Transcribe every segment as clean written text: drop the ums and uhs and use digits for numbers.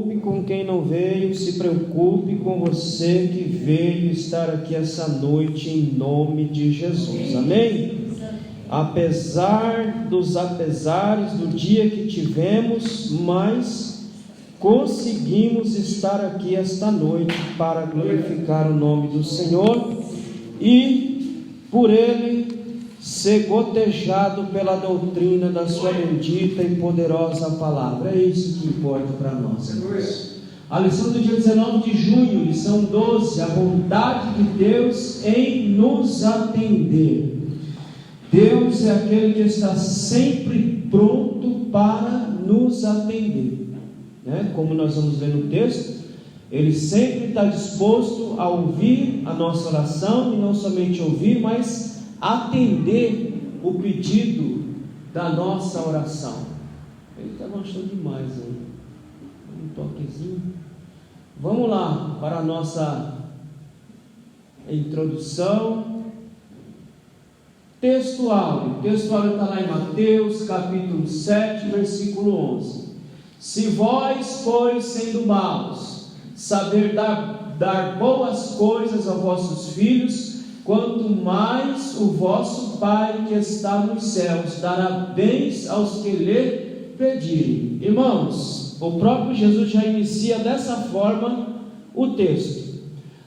preocupe com quem não veio, se preocupe com você que veio estar aqui essa noite em nome de Jesus, amém? Apesar dos apesares do dia que tivemos, mas conseguimos estar aqui esta noite para glorificar o nome do Senhor e por Ele ser gotejado pela doutrina da sua bendita e poderosa palavra. É isso que importa para nós, irmãos. A lição do dia 19 de junho, lição 12, a vontade de Deus em nos atender. Deus é aquele que está sempre pronto para nos atender, né? Como nós vamos ver no texto, Ele sempre está disposto a ouvir a nossa oração, e não somente ouvir, mas atender o pedido da nossa oração. Ele está gostando demais aí. Um toquezinho. Vamos lá para a nossa introdução. Textual. O textual está lá em Mateus capítulo 7, versículo 11. Se vós, pois, sendo maus, saber dar boas coisas aos vossos filhos, quanto mais o vosso Pai que está nos céus dará bens aos que lhe pedirem. Irmãos, o próprio Jesus já inicia dessa forma o texto.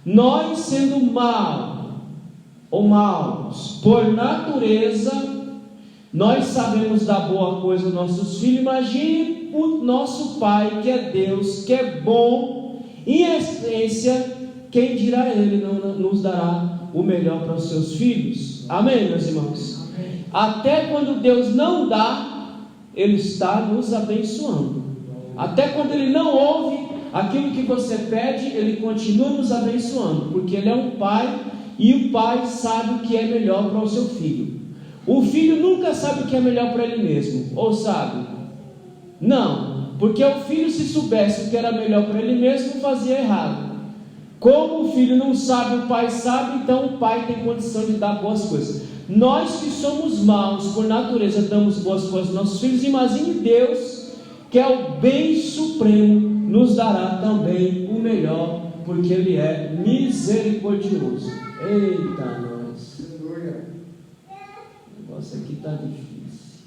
Nós, sendo maus por natureza, nós sabemos dar boa coisa aos nossos filhos. Imagine o nosso Pai, que é Deus, que é bom, em essência, quem dirá Ele não nos dará o melhor para os seus filhos? Amém, meus irmãos? Amém. Até quando Deus não dá, Ele está nos abençoando. Até quando Ele não ouve aquilo que você pede, Ele continua nos abençoando, porque Ele é um Pai, e o Pai sabe o que é melhor para o seu filho. O filho nunca sabe o que é melhor para ele mesmo, ou sabe? Não, porque o filho, se soubesse o que era melhor para ele mesmo, fazia errado. Como o filho não sabe, o pai sabe, então o pai tem condição de dar boas coisas. Nós que somos maus por natureza, damos boas coisas aos nossos filhos. Imagine Deus, que é o bem supremo, nos dará também o melhor, porque Ele é misericordioso. Eita nós, o negócio aqui está difícil.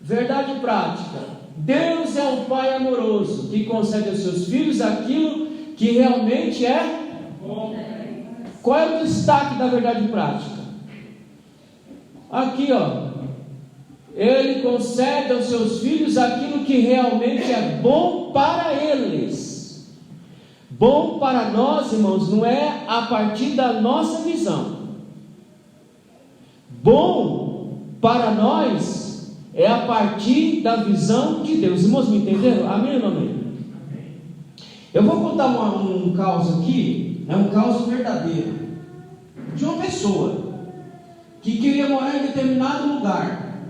Verdade prática: Deus é um Pai amoroso, que concede aos seus filhos aquilo que realmente é bom. Qual é o destaque da verdade prática? Aqui, ó, Ele concede aos seus filhos aquilo que realmente é bom para eles. Bom para nós, irmãos, não é a partir da nossa visão. Bom para nós é a partir da visão de Deus. Irmãos, me entenderam? Amém ou não amém? Eu vou contar um caso aqui, é um caso verdadeiro, de uma pessoa que queria morar em determinado lugar,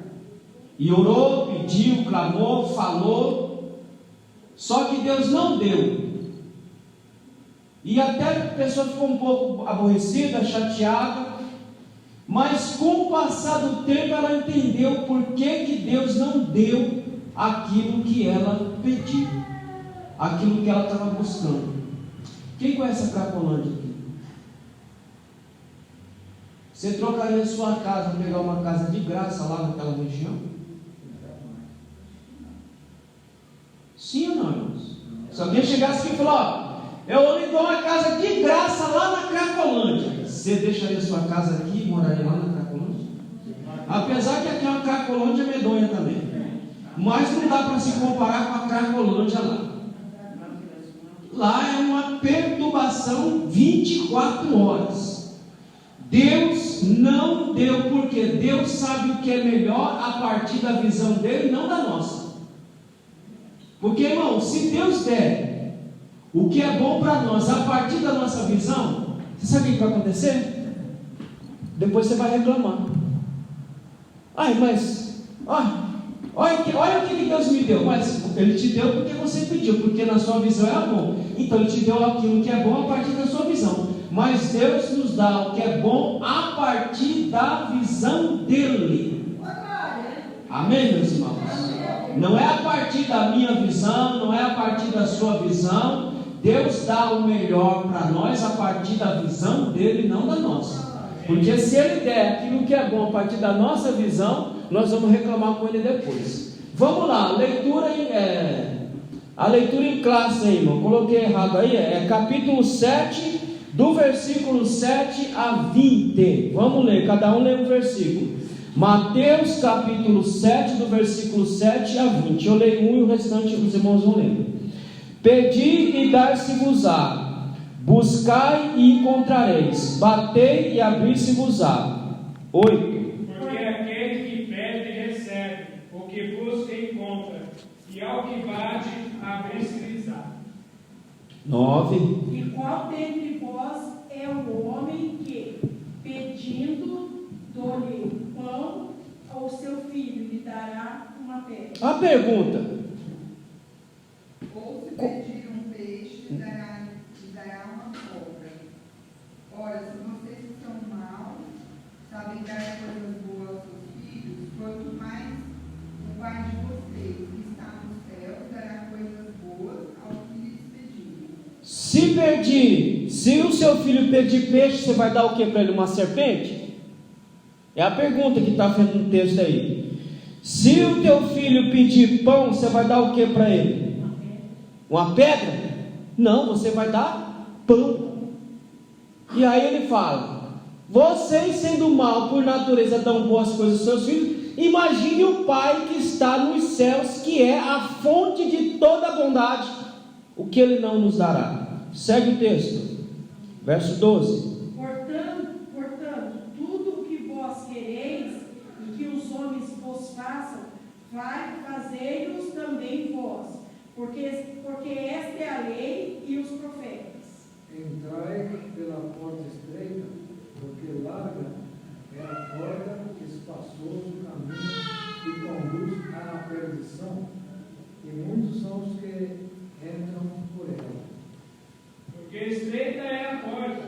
e orou, pediu, clamou, falou, só que Deus não deu, e até a pessoa ficou um pouco aborrecida, chateada, mas com o passar do tempo ela entendeu por que Deus não deu aquilo que ela pediu, aquilo que ela estava buscando. Quem conhece a Cracolândia aqui? Você trocaria a sua casa para pegar uma casa de graça lá naquela região? Sim ou não, irmãos? Se alguém chegasse aqui e falar, eu lhe dou uma casa de graça lá na Cracolândia, você deixaria a sua casa aqui e moraria lá na Cracolândia? Apesar que aqui é uma Cracolândia medonha também, mas não dá para se comparar com a Cracolândia lá. Lá é uma perturbação 24 horas. Deus não deu, porque Deus sabe o que é melhor a partir da visão dele, não da nossa. Porque, irmão, se Deus der o que é bom para nós a partir da nossa visão, você sabe o que vai acontecer? Depois você vai reclamar. Ai, mas olha o que Deus me deu. Mas Ele te deu porque você pediu, porque na sua visão era bom. Então Ele te deu aquilo que é bom a partir da sua visão. Mas Deus nos dá o que é bom a partir da visão dele. Amém, meus irmãos? Não é a partir da minha visão, não é a partir da sua visão. Deus dá o melhor para nós a partir da visão dele, não da nossa. Porque se ele der aquilo que é bom a partir da nossa visão, nós vamos reclamar com ele depois. Vamos lá, a leitura em classe aí, irmão. Coloquei errado aí, é capítulo 7, do versículo 7 a 20. Vamos ler, cada um lê um versículo. Mateus capítulo 7, do versículo 7 a 20. Eu leio um e o restante os irmãos vão lendo. Pedi e dar-se-vos-á, buscai e encontrareis, batei e abrir-se-vos-á. 8. Porque aquele que pede recebe, o que busca encontra, e ao que bate abrir-se-lhes-á. 9. E qual dentre vós é o homem que, pedindo, dou-lhe pão, ou seu filho lhe dará uma pedra? A pergunta: ou se pedir um peixe, lhe dará uma cobra. Ora, se vocês que são maus, sabem dar coisas boas aos seus filhos, quanto mais o Pai de vocês, que está nos céus, dará coisas boas aos que lhes pedirem. se o seu filho pedir peixe, você vai dar o que para ele? Uma serpente? É a pergunta que está no texto aí. Se o teu filho pedir pão, você vai dar o que para ele? Uma pedra? Não, você vai dar pão. E aí ele fala: vocês sendo mal por natureza dão boas coisas aos seus filhos, imagine o Pai que está nos céus, que é a fonte de toda a bondade, o que ele não nos dará. Segue o texto, verso 12. Portanto, tudo o que vós quereis e que os homens vos façam, fazei-os também vós, porque esta é a lei e os profetas. Entrai pela porta estreita, porque larga é a porta, espaçoso o caminho que conduz à perdição, e muitos são os que entram por ela. Porque estreita é a porta,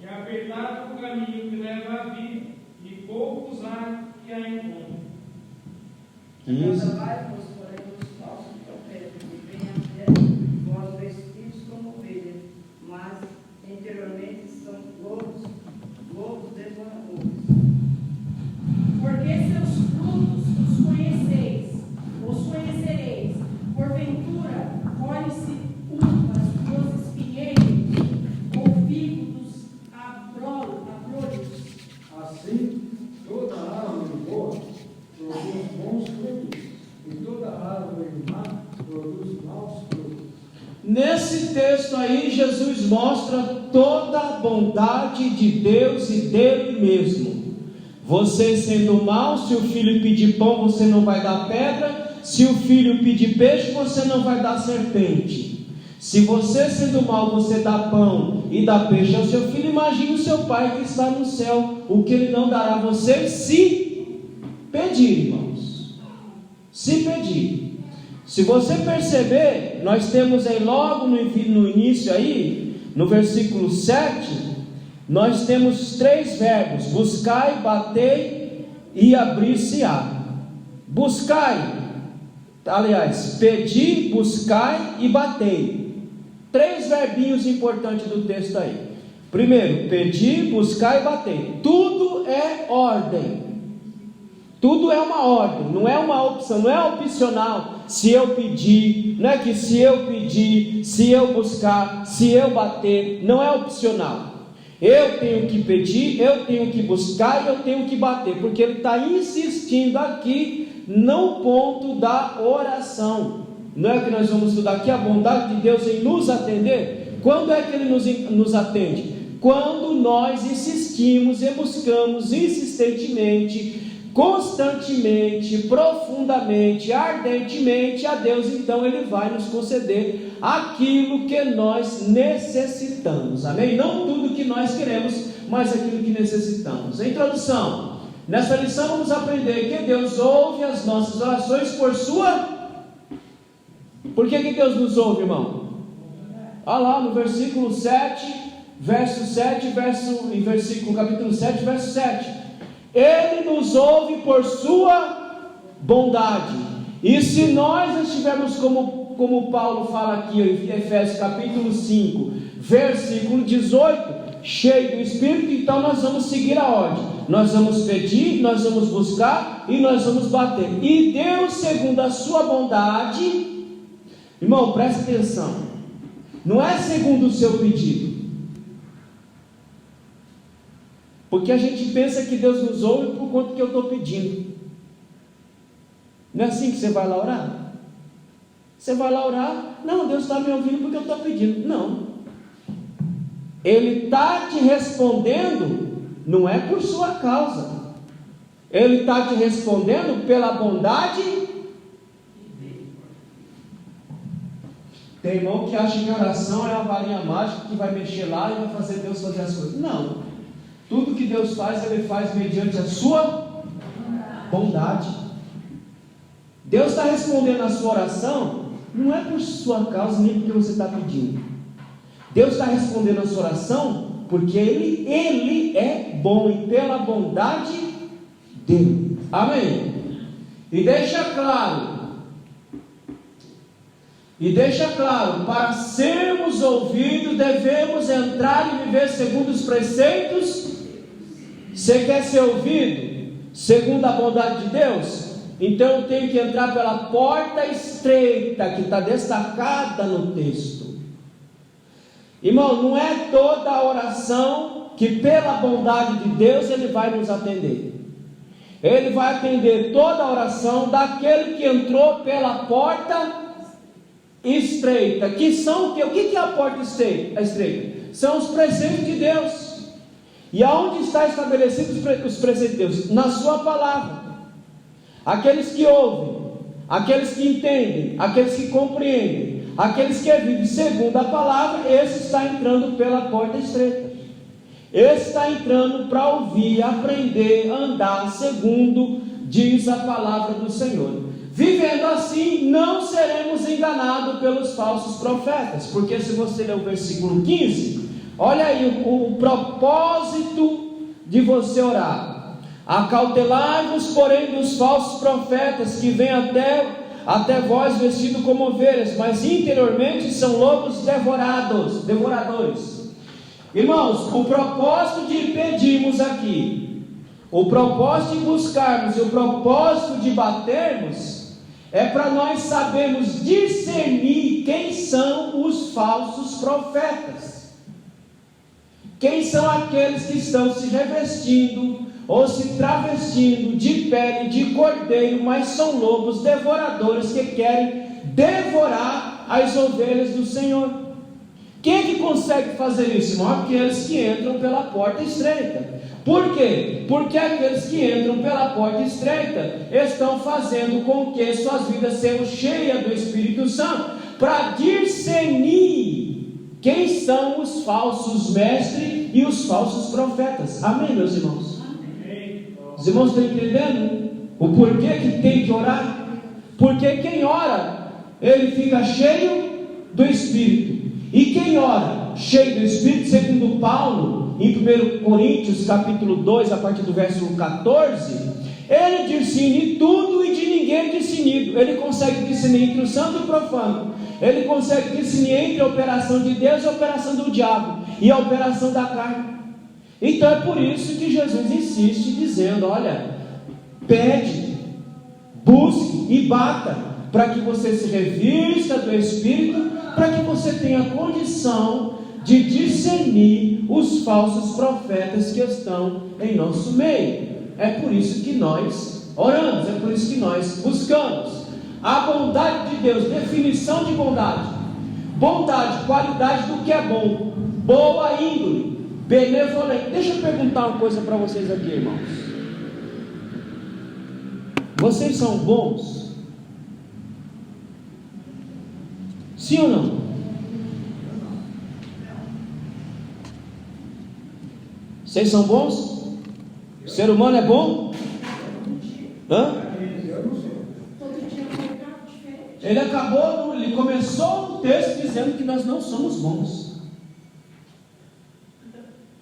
e apertado o caminho que leva à vida, e poucos há que a encontram. Acabai-vos, porém, dos falsos profetas, e venham até vós vestidos como ovelhas, mas interiormente são lobos devoradores. Porque seus frutos os conhecereis. Porventura, colhe-se uvas dos espinheiros, ou figo dos abrolhos. Assim, toda árvore boa produz bons frutos, e toda árvore má produz maus frutos. Nesse texto aí, Jesus mostra toda a bondade de Deus e dele mesmo. Você sendo mau, se o filho pedir pão, você não vai dar pedra. Se o filho pedir peixe, você não vai dar serpente. Se você sendo mau, você dá pão e dá peixe ao seu filho, imagine o seu pai que está no céu, o que ele não dará a você se pedir, irmãos. Se pedir. Se você perceber, nós temos aí logo no início aí, no versículo 7, nós temos 3 verbos: buscai, batei e abrir-se-á. Buscai, aliás, pedi, buscai e batei. 3 verbinhos importantes do texto aí. Primeiro, pedi, buscar e bater. Tudo é ordem. Tudo é uma ordem, não é uma opção, não é opcional. Se eu pedir, não é que se eu pedir, se eu buscar, se eu bater, não é opcional. Eu tenho que pedir, eu tenho que buscar e eu tenho que bater, porque ele está insistindo aqui no ponto da oração. Não é que nós vamos estudar aqui a bondade de Deus em nos atender? Quando é que ele nos atende? Quando nós insistimos e buscamos insistentemente, constantemente, profundamente, ardentemente a Deus, então Ele vai nos conceder aquilo que nós necessitamos, amém? Não tudo que nós queremos, mas aquilo que necessitamos. Em introdução, nessa lição vamos aprender que Deus ouve as nossas orações por que Deus nos ouve, irmão? Olha lá no versículo 7, verso 7, capítulo 7, verso 7. Ele nos ouve por sua bondade. E se nós estivermos como Paulo fala aqui em Efésios capítulo 5, versículo 18, cheio do Espírito, então nós vamos seguir a ordem. Nós vamos pedir, nós vamos buscar e nós vamos bater. E Deus, segundo a sua bondade, irmão, presta atenção, não é segundo o seu pedido. Porque a gente pensa que Deus nos ouve por conta que eu estou pedindo. Não é assim que você vai lá orar? Você vai lá orar, não, Deus está me ouvindo porque eu estou pedindo. Não. Ele está te respondendo, não é por sua causa. Ele está te respondendo pela bondade. Tem irmão que acha que a oração é a varinha mágica que vai mexer lá e vai fazer Deus fazer as coisas. Não. Tudo que Deus faz, Ele faz mediante a sua bondade. Deus está respondendo a sua oração, não é por sua causa, nem porque você está pedindo. Deus está respondendo a sua oração, porque Ele é bom e pela bondade dEle. Amém? E deixa claro, para sermos ouvidos, devemos entrar e viver segundo os preceitos. Você quer ser ouvido segundo a bondade de Deus? Então eu tenho que entrar pela porta estreita, que está destacada no texto. Irmão, não é toda a oração que pela bondade de Deus Ele vai nos atender. Ele vai atender toda a oração daquele que entrou pela porta estreita. Que são o quê? O que é a porta estreita? São os preceitos de Deus. E aonde está estabelecidos os preceitos de Deus? Na sua palavra. Aqueles que ouvem, aqueles que entendem, aqueles que compreendem, aqueles que vivem segundo a palavra, esse está entrando pela porta estreita. Esse está entrando para ouvir, aprender, andar segundo diz a palavra do Senhor. Vivendo assim, não seremos enganados pelos falsos profetas. Porque se você ler o versículo 15, olha aí o propósito de você orar. Acautelai-vos, porém, dos falsos profetas que vêm até vós vestidos como ovelhas, mas interiormente são lobos devoradores. Irmãos, o propósito de pedirmos aqui, o propósito de buscarmos e o propósito de batermos é para nós sabermos discernir quem são os falsos profetas. Quem são aqueles que estão se revestindo ou se travestindo de pele de cordeiro, mas são lobos devoradores que querem devorar as ovelhas do Senhor. Quem é que consegue fazer isso, irmão? Aqueles que entram pela porta estreita. Por quê? Porque aqueles que entram pela porta estreita estão fazendo com que suas vidas sejam cheias do Espírito Santo, para discernir quem são os falsos mestres e os falsos profetas. Amém, meus irmãos? Os irmãos estão entendendo o porquê que tem que orar? Porque quem ora, ele fica cheio do Espírito. E quem ora cheio do Espírito, segundo Paulo, em 1 Coríntios capítulo 2, a partir do verso 14, ele discerne tudo e de ninguém discernido. Ele consegue discernir entre o santo e o profano. Ele consegue discernir entre a operação de Deus e a operação do diabo e a operação da carne. Então é por isso que Jesus insiste dizendo, olha, pede, busque e bata, para que você se revista do Espírito, para que você tenha condição de discernir os falsos profetas que estão em nosso meio. É por isso que nós oramos, é por isso que nós buscamos a bondade de Deus. Definição de bondade: bondade, qualidade do que é bom, boa índole, benevolente. Deixa eu perguntar uma coisa para vocês aqui, irmãos. Vocês são bons? Sim ou não? Vocês são bons? O ser humano é bom? Hã? Ele começou o texto dizendo que nós não somos bons.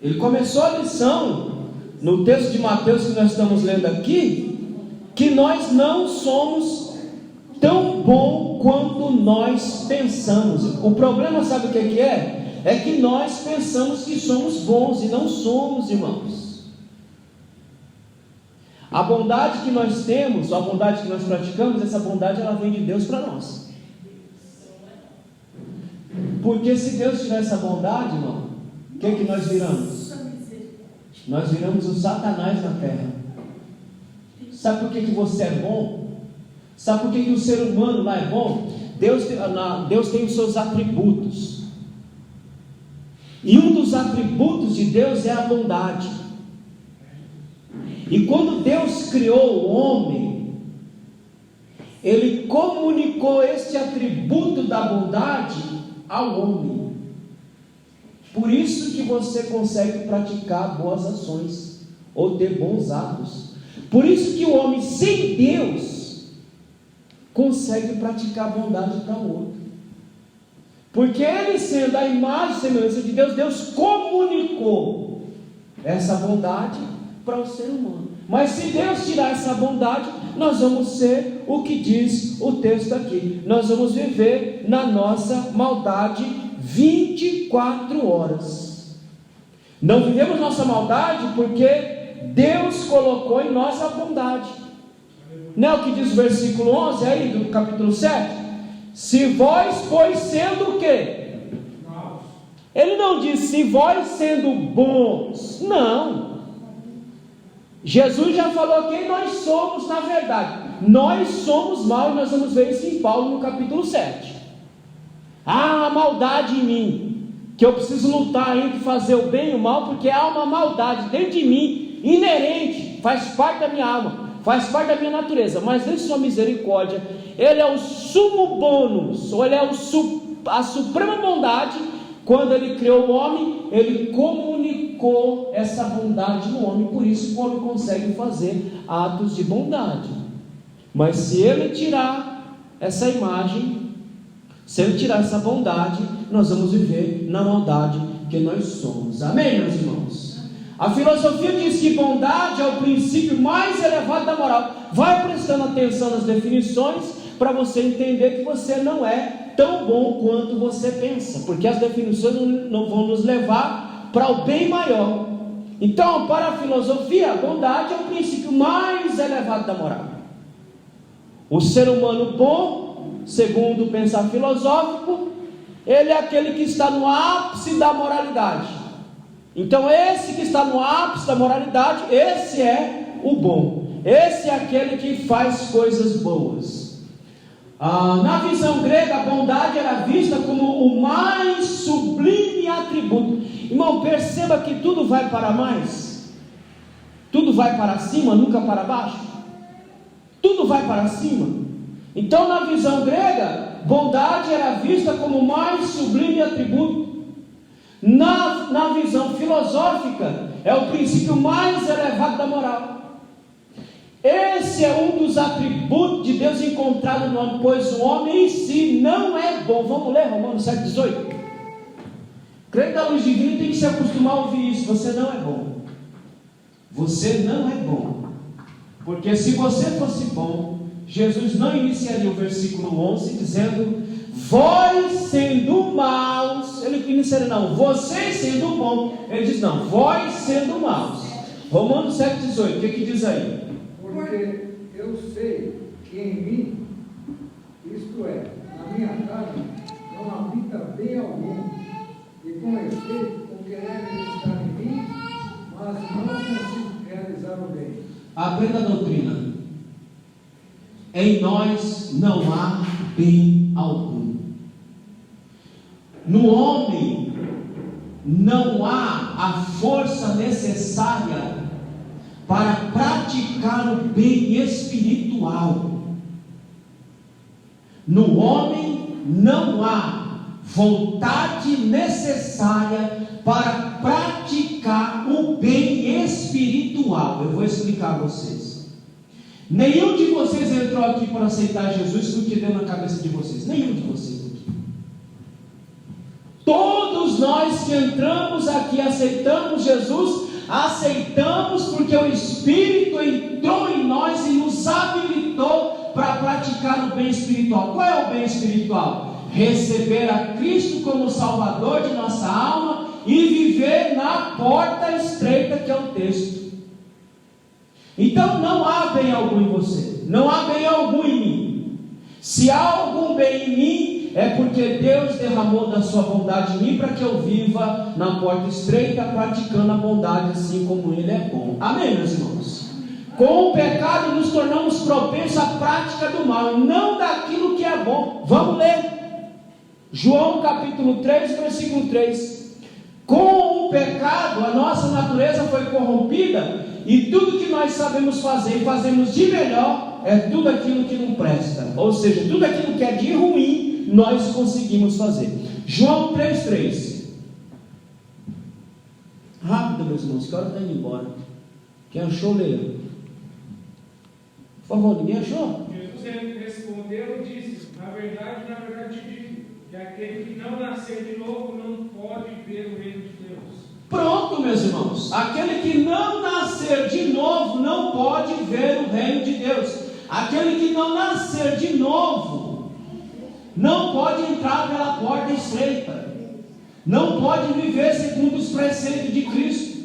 Ele começou a lição no texto de Mateus que nós estamos lendo aqui, que nós não somos tão bom quanto nós pensamos. O problema, sabe o que é? É que nós pensamos que somos bons e não somos, irmãos. A bondade que nós temos, a bondade que nós praticamos, essa bondade ela vem de Deus para nós. Porque se Deus tiver essa bondade, irmão, o que nós viramos? Nós viramos o Satanás na terra. Sabe por que você é bom? Sabe por que o ser humano lá é bom? Deus tem os seus atributos. E um dos atributos de Deus é a bondade. E quando Deus criou o homem, Ele comunicou este atributo da bondade ao homem. Por isso que você consegue praticar boas ações, ou ter bons atos. Por isso que o homem sem Deus consegue praticar bondade para o outro. Porque ele, sendo a imagem e semelhança de Deus, Deus comunicou essa bondade para o ser humano. Mas se Deus tirar essa bondade, nós vamos ser o que diz o texto aqui. Nós vamos viver na nossa maldade 24 horas. Não vivemos nossa maldade porque Deus colocou em nós a bondade. Não é o que diz o versículo 11 aí do capítulo 7? Se vós, pois, sendo o quê? Ele não diz se vós sendo bons. Não. Jesus já falou quem nós somos na verdade. Nós somos maus, nós vamos ver isso em Paulo no capítulo 7. Há uma maldade em mim, que eu preciso lutar entre fazer o bem e o mal, porque há uma maldade dentro de mim, inerente, faz parte da minha alma, faz parte da minha natureza, mas em sua misericórdia, Ele é o sumo bônus, ou Ele é a suprema bondade. Quando Ele criou o homem, Ele comunicou essa bondade no homem, por isso que o homem consegue fazer atos de bondade. Mas se Ele tirar essa imagem, se Ele tirar essa bondade, nós vamos viver na maldade que nós somos. Amém, meus irmãos? A filosofia diz que bondade é o princípio mais elevado da moral. Vai prestando atenção nas definições para você entender que você não é tão bom quanto você pensa, porque as definições não vão nos levar para o bem maior. Então, para a filosofia, a bondade é o princípio mais elevado da moral. O ser humano bom, segundo o pensar filosófico, ele é aquele que está no ápice da moralidade. Então esse que está no ápice da moralidade, esse é o bom. Esse é aquele que faz coisas boas. Na visão grega, a bondade era vista como o mais sublime atributo. Irmão, perceba que tudo vai para mais. Tudo vai para cima, nunca para baixo. Tudo vai para cima. Então, na visão grega, bondade era vista como o mais sublime atributo. Na visão filosófica, é o princípio mais elevado da moral. Esse é um dos atributos de Deus encontrado no homem, pois o homem em si não é bom. Vamos ler Romanos 7,18. Crente da luz divina tem que se acostumar a ouvir isso. Você não é bom. Você não é bom. Porque se você fosse bom, Jesus não iniciaria o versículo 11 dizendo: vós sendo maus. Ele iniciaria não, vocês sendo bom. Ele diz não, vós sendo maus. Romanos 7,18, o que diz aí? Porque eu sei que em mim, isto é, na minha carne, não habita bem algum, e com efeito, o querer estar em mim, mas não consigo realizar o bem. Aprenda a doutrina. Em nós não há bem algum. No homem não há a força necessária para praticar o bem espiritual. No homem não há vontade necessária para praticar o bem espiritual. Eu vou explicar a vocês. Nenhum de vocês entrou aqui para aceitar Jesus porque deu na cabeça de vocês. Nenhum de vocês aqui. Todos nós que entramos aqui, aceitamos Jesus, aceitamos porque o Espírito entrou em nós e nos habilitou para praticar o bem espiritual. Qual é o bem espiritual? Receber a Cristo como Salvador de nossa alma e viver na porta estreita, que é o texto. Então não há bem algum em você, não há bem algum em mim. Se há algum bem em mim, é porque Deus derramou da sua bondade em mim para que eu viva na porta estreita, praticando a bondade assim como Ele é bom. Amém, meus irmãos? Com o pecado nos tornamos propensos à prática do mal e não daquilo que é bom. Vamos ler João capítulo 3, versículo 3. Com o pecado a nossa natureza foi corrompida, e tudo que nós sabemos fazer e fazemos de melhor é tudo aquilo que não presta, ou seja, tudo aquilo que é de ruim nós conseguimos fazer. João 3,3. Rápido, meus irmãos, que hora está indo embora. Quem achou, leia. Por favor, ninguém achou? Jesus respondeu e disse: na verdade te digo, que aquele que não nascer de novo não pode ver o reino de Deus. Pronto, meus irmãos. Aquele que não nascer de novo não pode ver o reino de Deus. Aquele que não nascer de novo não pode entrar pela porta estreita, não pode viver segundo os preceitos de Cristo.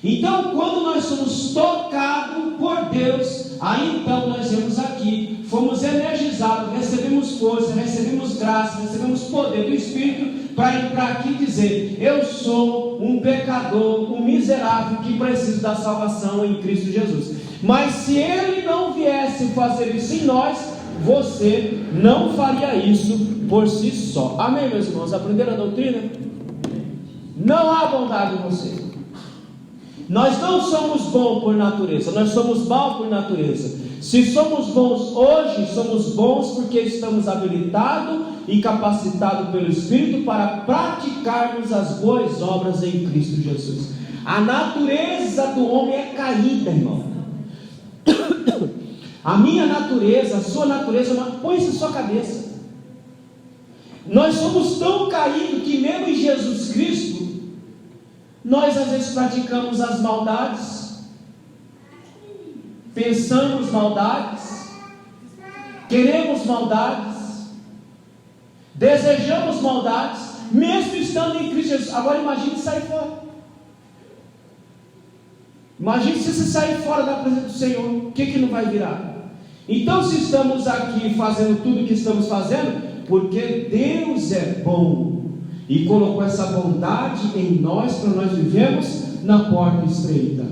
Então, quando nós somos tocados por Deus, aí então nós vemos aqui, fomos energizados, recebemos força, recebemos graça, recebemos poder do Espírito para entrar aqui e dizer: eu sou um pecador, um miserável que preciso da salvação em Cristo Jesus. Mas se Ele não viesse fazer isso em nós, você não faria isso por si só. Amém, meus irmãos? Aprenderam a doutrina? Não há bondade em você. Nós não somos bons por natureza, nós somos maus por natureza. Se somos bons hoje, somos bons porque estamos habilitados e capacitados pelo Espírito para praticarmos as boas obras em Cristo Jesus. A natureza do homem é caída, irmão. A minha natureza, a sua natureza, põe isso na sua cabeça. Nós somos tão caídos que mesmo em Jesus Cristo, nós às vezes praticamos as maldades, pensamos maldades, queremos maldades, desejamos maldades, mesmo estando em Cristo Jesus. Agora imagine sair fora. Imagine se você sair fora da presença do Senhor, o que não vai virar? Então, se estamos aqui fazendo tudo o que estamos fazendo, porque Deus é bom e colocou essa bondade em nós, para nós vivermos na porta estreita.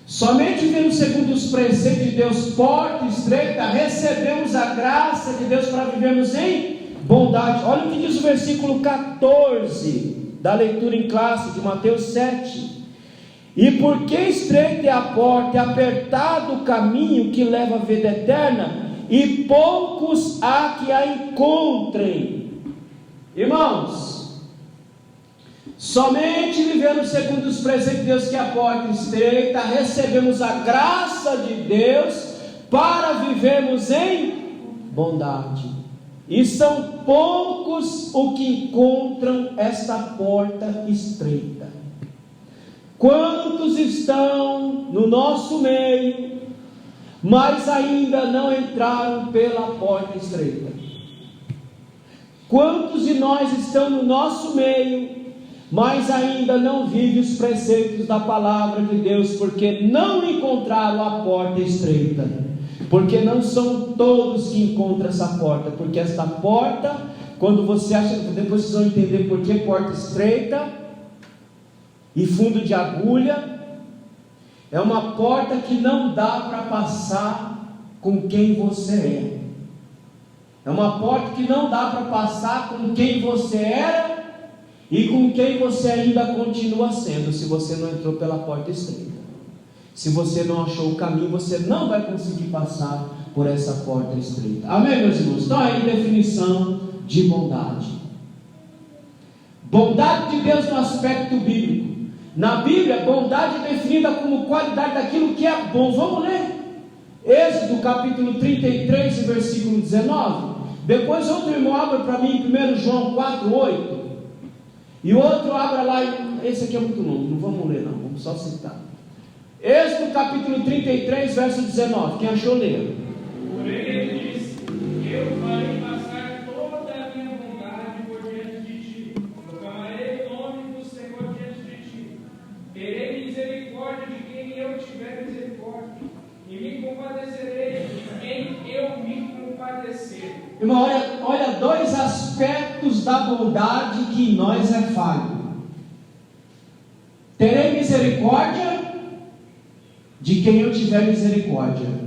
Somente vivendo segundo os preceitos de Deus, porta estreita, recebemos a graça de Deus para vivermos em bondade. Olha o que diz o versículo 14 da leitura em classe de Mateus 7. E porque estreita é a porta, é apertado o caminho que leva à vida eterna, e poucos há que a encontrem. Irmãos, somente vivendo segundo os preceitos de Deus, que é a porta estreita, recebemos a graça de Deus para vivermos em bondade. E são poucos os que encontram esta porta estreita. Quantos estão no nosso meio, mas ainda não entraram pela porta estreita? Quantos de nós estão no nosso meio, mas ainda não vivem os preceitos da palavra de Deus, porque não encontraram a porta estreita? Porque não são todos que encontram essa porta, porque esta porta, quando você acha, depois vocês vão entender por que porta estreita e fundo de agulha, é uma porta que não dá para passar com quem você é. É uma porta que não dá para passar com quem você era e com quem você ainda continua sendo, se você não entrou pela porta estreita. Se você não achou o caminho, você não vai conseguir passar por essa porta estreita. Amém, meus irmãos? Então aí, definição de bondade. Bondade de Deus no aspecto bíblico. Na Bíblia, bondade é definida como qualidade daquilo que é bom. Vamos ler Êxodo capítulo 33, versículo 19. Depois outro irmão abra para mim 1 João 4:8. E outro abra lá, esse aqui é muito longo, não vamos ler não, vamos só citar. Êxodo capítulo 33, verso 19. Quem achou, leia. Porém, ele disse: eu farei passar toda a minha bondade por diante de ti, proclamarei o nome do Senhor diante de ti, terei misericórdia de quem eu tiver misericórdia, e me compadecerei de quem eu me compadecer. Irmão, olha dois aspectos da bondade que em nós é falho. Terei misericórdia de quem eu tiver misericórdia.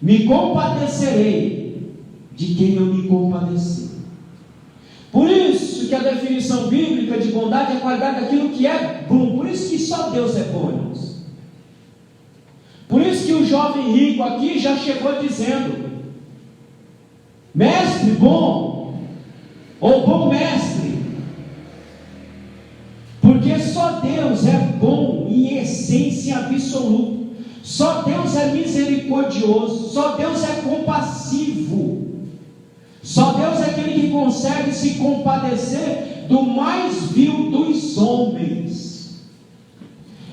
Me compadecerei de quem eu me compadecer. Por isso que a definição bíblica de bondade é qualidade daquilo que é bom. Por isso que só Deus é bom, irmãos. Por isso que o jovem rico aqui já chegou dizendo: mestre bom, ou bom mestre, porque só Deus é bom em essência absoluta. Só Deus é misericordioso, só Deus é compassivo, só Deus é aquele que consegue se compadecer do mais vil dos homens.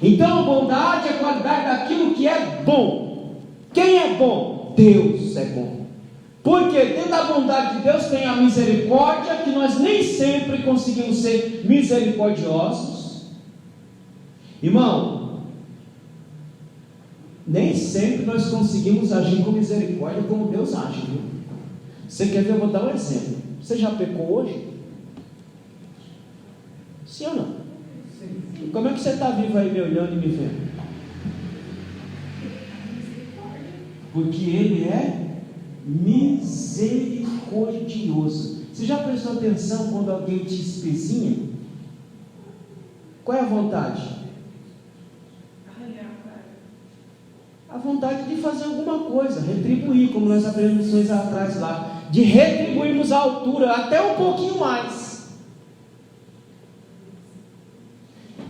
Então, bondade é a qualidade daquilo que é bom. Quem é bom? Deus é bom. Porque dentro da bondade de Deus tem a misericórdia, que nós nem sempre conseguimos ser misericordiosos. Irmão, nem sempre nós conseguimos agir com misericórdia como Deus age, viu? Você quer ver? Eu vou dar um exemplo. Você já pecou hoje? Sim ou não? Sim. Como é que você está vivo aí me olhando e me vendo? Porque Ele é misericordioso. Você já prestou atenção quando alguém te espezinha? Qual é a vontade? A vontade de fazer alguma coisa, retribuir, como nós aprendemos lições atrás lá, de retribuirmos a altura, até um pouquinho mais.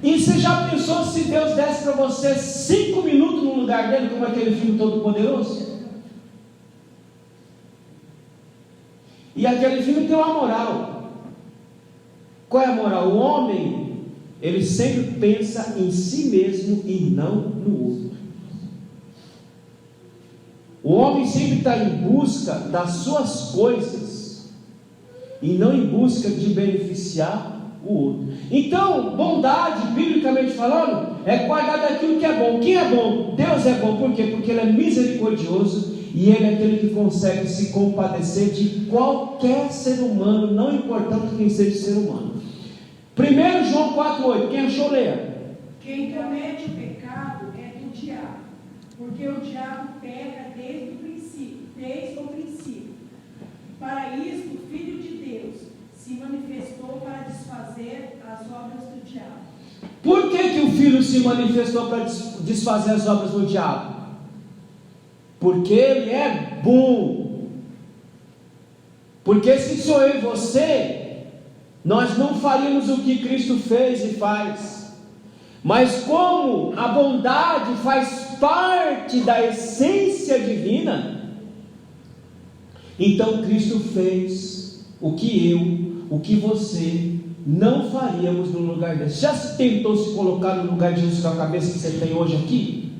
E você já pensou se Deus desse para você 5 minutos no lugar dele, como aquele filme Todo-Poderoso? E aquele filme tem uma moral. Qual é a moral? O homem, ele sempre pensa em si mesmo e não no outro. O homem sempre está em busca das suas coisas e não em busca de beneficiar o outro. Então, bondade, biblicamente falando, é guardar daquilo que é bom. Quem é bom? Deus é bom. Por quê? Porque Ele é misericordioso e Ele é aquele que consegue se compadecer de qualquer ser humano, não importando quem seja ser humano. 1 João 4,8. Quem achou, leia. Quem comete o pecado é do diabo, porque o diabo peca desde o princípio. Para isso, o Filho de Deus se manifestou para desfazer as obras do diabo. Por que o Filho se manifestou para desfazer as obras do diabo? Porque Ele é bom. Porque se sou eu e você, nós não faríamos o que Cristo fez e faz. Mas como a bondade faz parte da essência divina, então Cristo fez o que você não faríamos no lugar dele. Já se tentou se colocar no lugar de Jesus com a cabeça que você tem hoje aqui?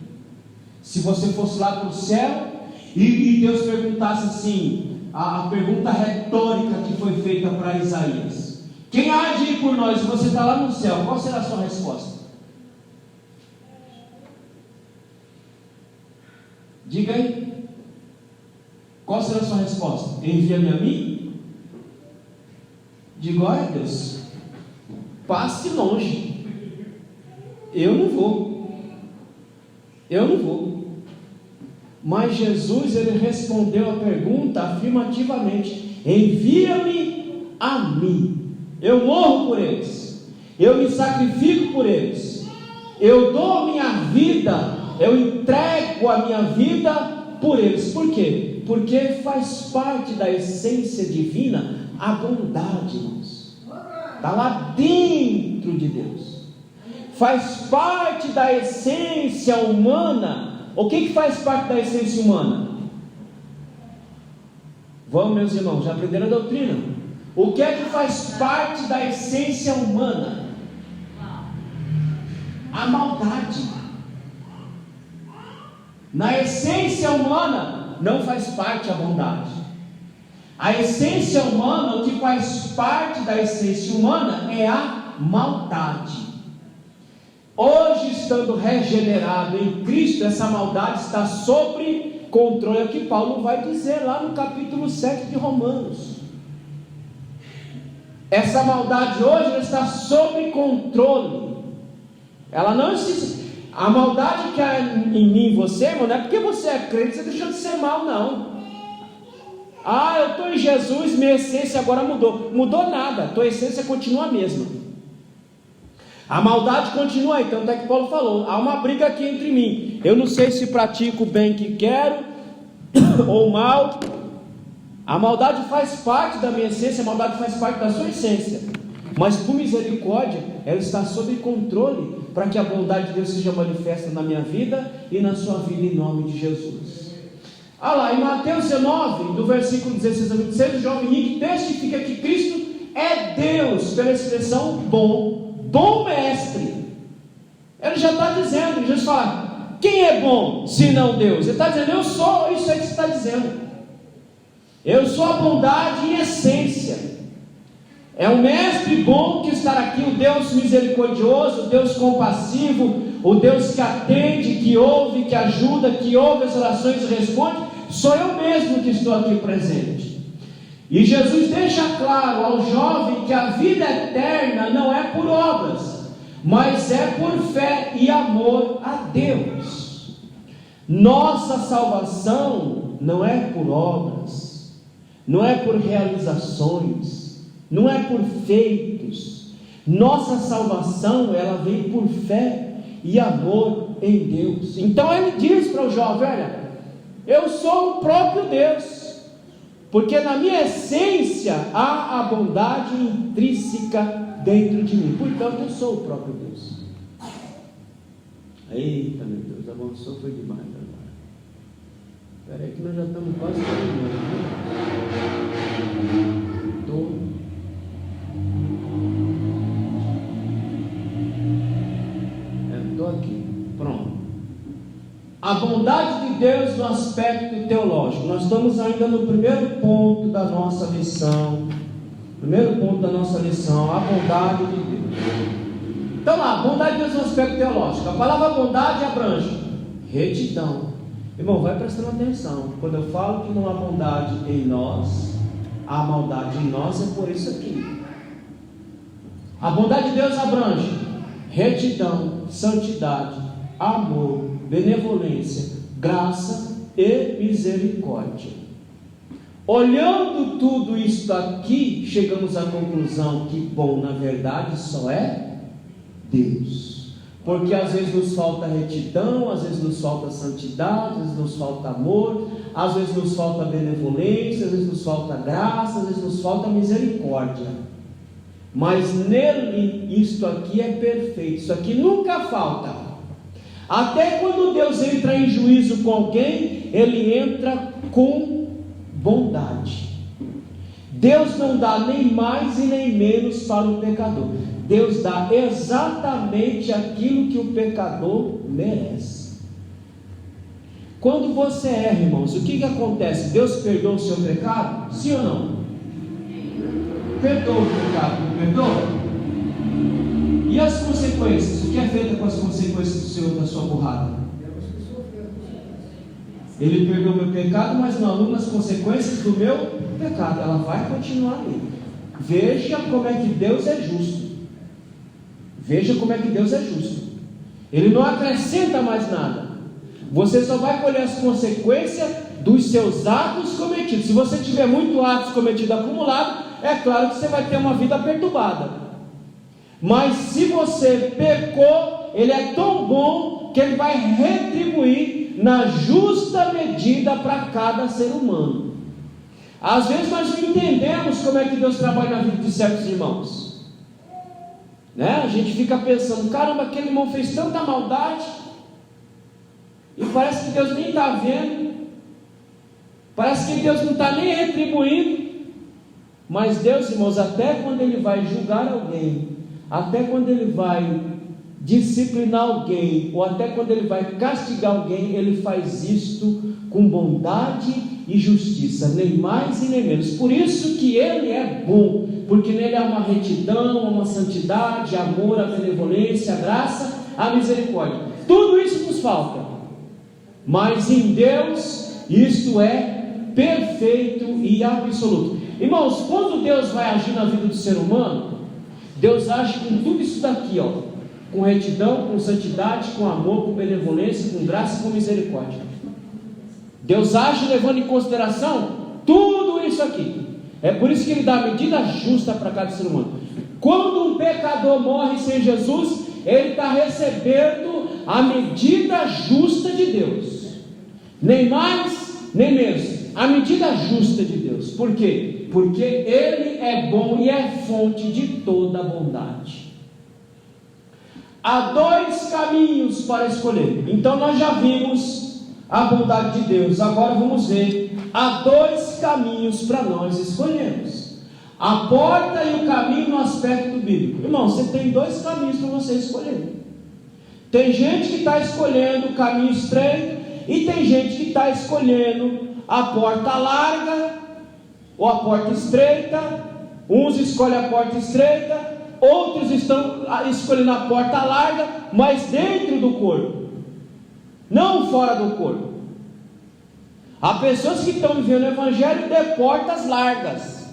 Se você fosse lá para o céu e Deus perguntasse assim, a pergunta retórica que foi feita para Isaías: quem há de ir por nós? E você está lá no céu, qual será a sua resposta? Diga aí. Qual será a sua resposta? Envia-me a mim? Diga: olha, Deus, passe longe. Eu não vou. Mas Jesus, ele respondeu a pergunta afirmativamente: envia-me a mim. Eu morro por eles, eu me sacrifico por eles, eu dou minha vida, eu entrego a minha vida por eles. Por quê? Porque faz parte da essência divina a bondade, irmãos. Está lá dentro de Deus. Faz parte da essência humana. O que faz parte da essência humana? Vamos, meus irmãos, já aprenderam a doutrina? O que é que faz parte da essência humana? A maldade. Na essência humana não faz parte a bondade. A essência humana, o que faz parte da essência humana é a maldade. Hoje, estando regenerado em Cristo, essa maldade está sob controle. É o que Paulo vai dizer lá no capítulo 7 de Romanos. Essa maldade hoje ela está sob controle. Ela não existe. A maldade que há em mim e você, irmão, não é porque você é crente, você deixou de ser mal, não. Ah, eu estou em Jesus, minha essência agora mudou. Mudou nada, tua essência continua a mesma. A maldade continua aí, tanto é que Paulo falou, há uma briga aqui entre mim. Eu não sei se pratico o bem que quero, ou o mal. A maldade faz parte da minha essência, a maldade faz parte da sua essência. Mas por misericórdia, ela está sob controle, para que a bondade de Deus seja manifesta na minha vida e na sua vida, em nome de Jesus. Olha lá, em Mateus 19, do versículo 16 a 26, o jovem rico testifica que Cristo é Deus, pela expressão bom mestre. Ele já está dizendo, Jesus fala, quem é bom, se não Deus? Ele está dizendo, eu sou isso aí que você está dizendo. Eu sou a bondade em essência. É um mestre bom que está aqui, o Deus misericordioso, o Deus compassivo, o Deus que atende, que ouve, que ajuda, que ouve as orações e responde. Sou eu mesmo que estou aqui presente. E Jesus deixa claro ao jovem que a vida eterna não é por obras, mas é por fé e amor a Deus. Nossa salvação não é por obras, não é por realizações, não é por feitos. Nossa salvação, ela vem por fé e amor em Deus. Então ele diz para o jovem, olha, eu sou o próprio Deus, porque na minha essência há a bondade intrínseca dentro de mim, portanto eu sou o próprio Deus. Eita meu Deus, avançou foi demais agora. Espera aí que nós já estamos quase terminando. Estou aqui, pronto. A bondade de Deus no aspecto teológico. Nós estamos ainda no primeiro ponto da nossa lição. Primeiro ponto da nossa lição, a bondade de Deus. Então lá, bondade de Deus no aspecto teológico. A palavra bondade abrange retidão. Irmão, vai prestando atenção. Quando eu falo que não há bondade em nós, há maldade em nós, é por isso aqui. A bondade de Deus abrange retidão, santidade, amor, benevolência, graça e misericórdia. Olhando tudo isto aqui, chegamos à conclusão que bom, na verdade, só é Deus. Porque às vezes nos falta retidão, às vezes nos falta santidade, às vezes nos falta amor, às vezes nos falta benevolência, às vezes nos falta graça, às vezes nos falta misericórdia. Mas nele, isto aqui é perfeito, isso aqui nunca falta. Até quando Deus entra em juízo com alguém, Ele entra com bondade. Deus não dá nem mais e nem menos para o pecador. Deus dá exatamente aquilo que o pecador merece. Quando você erra, irmãos, o que acontece? Deus perdoa o seu pecado? Sim ou não? Perdoa o pecado, não perdoa? E as consequências? O que é feito com as consequências do Senhor da sua burrada? Ele perdoou meu pecado, mas não anula as consequências do meu pecado. Ela vai continuar ali. Veja como é que Deus é justo. Veja como é que Deus é justo. Ele não acrescenta mais nada. Você só vai colher as consequências dos seus atos cometidos. Se você tiver muito atos cometidos acumulados, é claro que você vai ter uma vida perturbada. Mas se você pecou, Ele é tão bom que Ele vai retribuir na justa medida para cada ser humano. Às vezes nós não entendemos como é que Deus trabalha na vida de certos irmãos, né? A gente fica pensando, caramba, aquele irmão fez tanta maldade e parece que Deus nem está vendo, parece que Deus não está nem retribuindo. Mas Deus, irmãos, até quando Ele vai julgar alguém, até quando Ele vai disciplinar alguém, ou até quando ele vai castigar alguém, ele faz isto com bondade e justiça, nem mais e nem menos. Por isso que ele é bom, porque nele há uma retidão, uma santidade, amor, a benevolência, a graça, a misericórdia. Tudo isso nos falta, mas em Deus isto é perfeito e absoluto. Irmãos, quando Deus vai agir na vida do ser humano, Deus age com tudo isso daqui, com retidão, com santidade, com amor, com benevolência, com graça e com misericórdia. Deus age levando em consideração tudo isso aqui. É por isso que Ele dá a medida justa para cada ser humano. Quando um pecador morre sem Jesus, ele está recebendo a medida justa de Deus, nem mais nem menos, a medida justa de Deus. Por quê? Porque Ele é bom e é fonte de toda a bondade. Há dois caminhos para escolher. Então nós já vimos a bondade de Deus, agora vamos ver, há dois caminhos para nós escolhermos: a porta e o caminho no aspecto bíblico. Irmão, você tem dois caminhos para você escolher. Tem gente que está escolhendo o caminho estreito, e tem gente que está escolhendo a porta larga ou a porta estreita. Uns escolhem a porta estreita, outros estão escolhendo a porta larga, mas dentro do corpo, não fora do corpo. Há pessoas que estão vivendo o Evangelho de portas largas,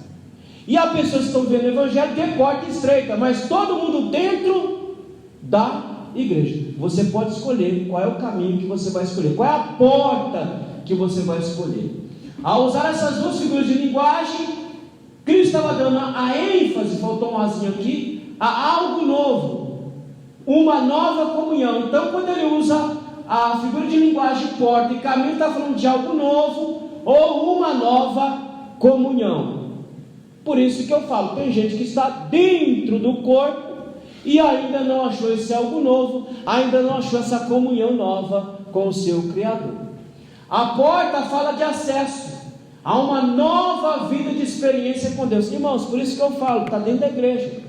e há pessoas que estão vivendo o Evangelho de porta estreita, mas todo mundo dentro da igreja. Você pode escolher qual é o caminho que você vai escolher, qual é a porta que você vai escolher. Ao usar essas duas figuras de linguagem, Cristo estava dando a ênfase, faltou um azinho aqui, a algo novo, uma nova comunhão. Então, quando ele usa a figura de linguagem porta e caminho, está falando de algo novo ou uma nova comunhão. Por isso que eu falo, tem gente que está dentro do corpo e ainda não achou esse algo novo, ainda não achou essa comunhão nova com o seu Criador. A porta fala de acesso a uma nova vida de experiência com Deus. Irmãos, por isso que eu falo, está dentro da igreja,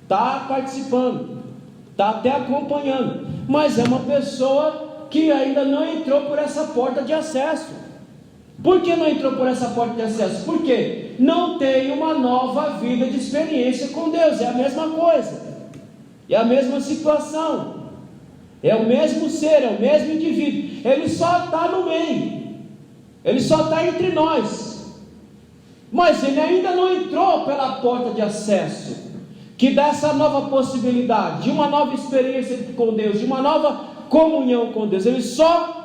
está participando, está até acompanhando, mas é uma pessoa que ainda não entrou por essa porta de acesso. Por que não entrou por essa porta de acesso? Porque não tem uma nova vida de experiência com Deus. É a mesma coisa, é a mesma situação, é o mesmo ser, é o mesmo indivíduo. Ele só está no meio, ele só está entre nós, mas ele ainda não entrou pela porta de acesso, que dá essa nova possibilidade de uma nova experiência com Deus, de uma nova comunhão com Deus. Ele só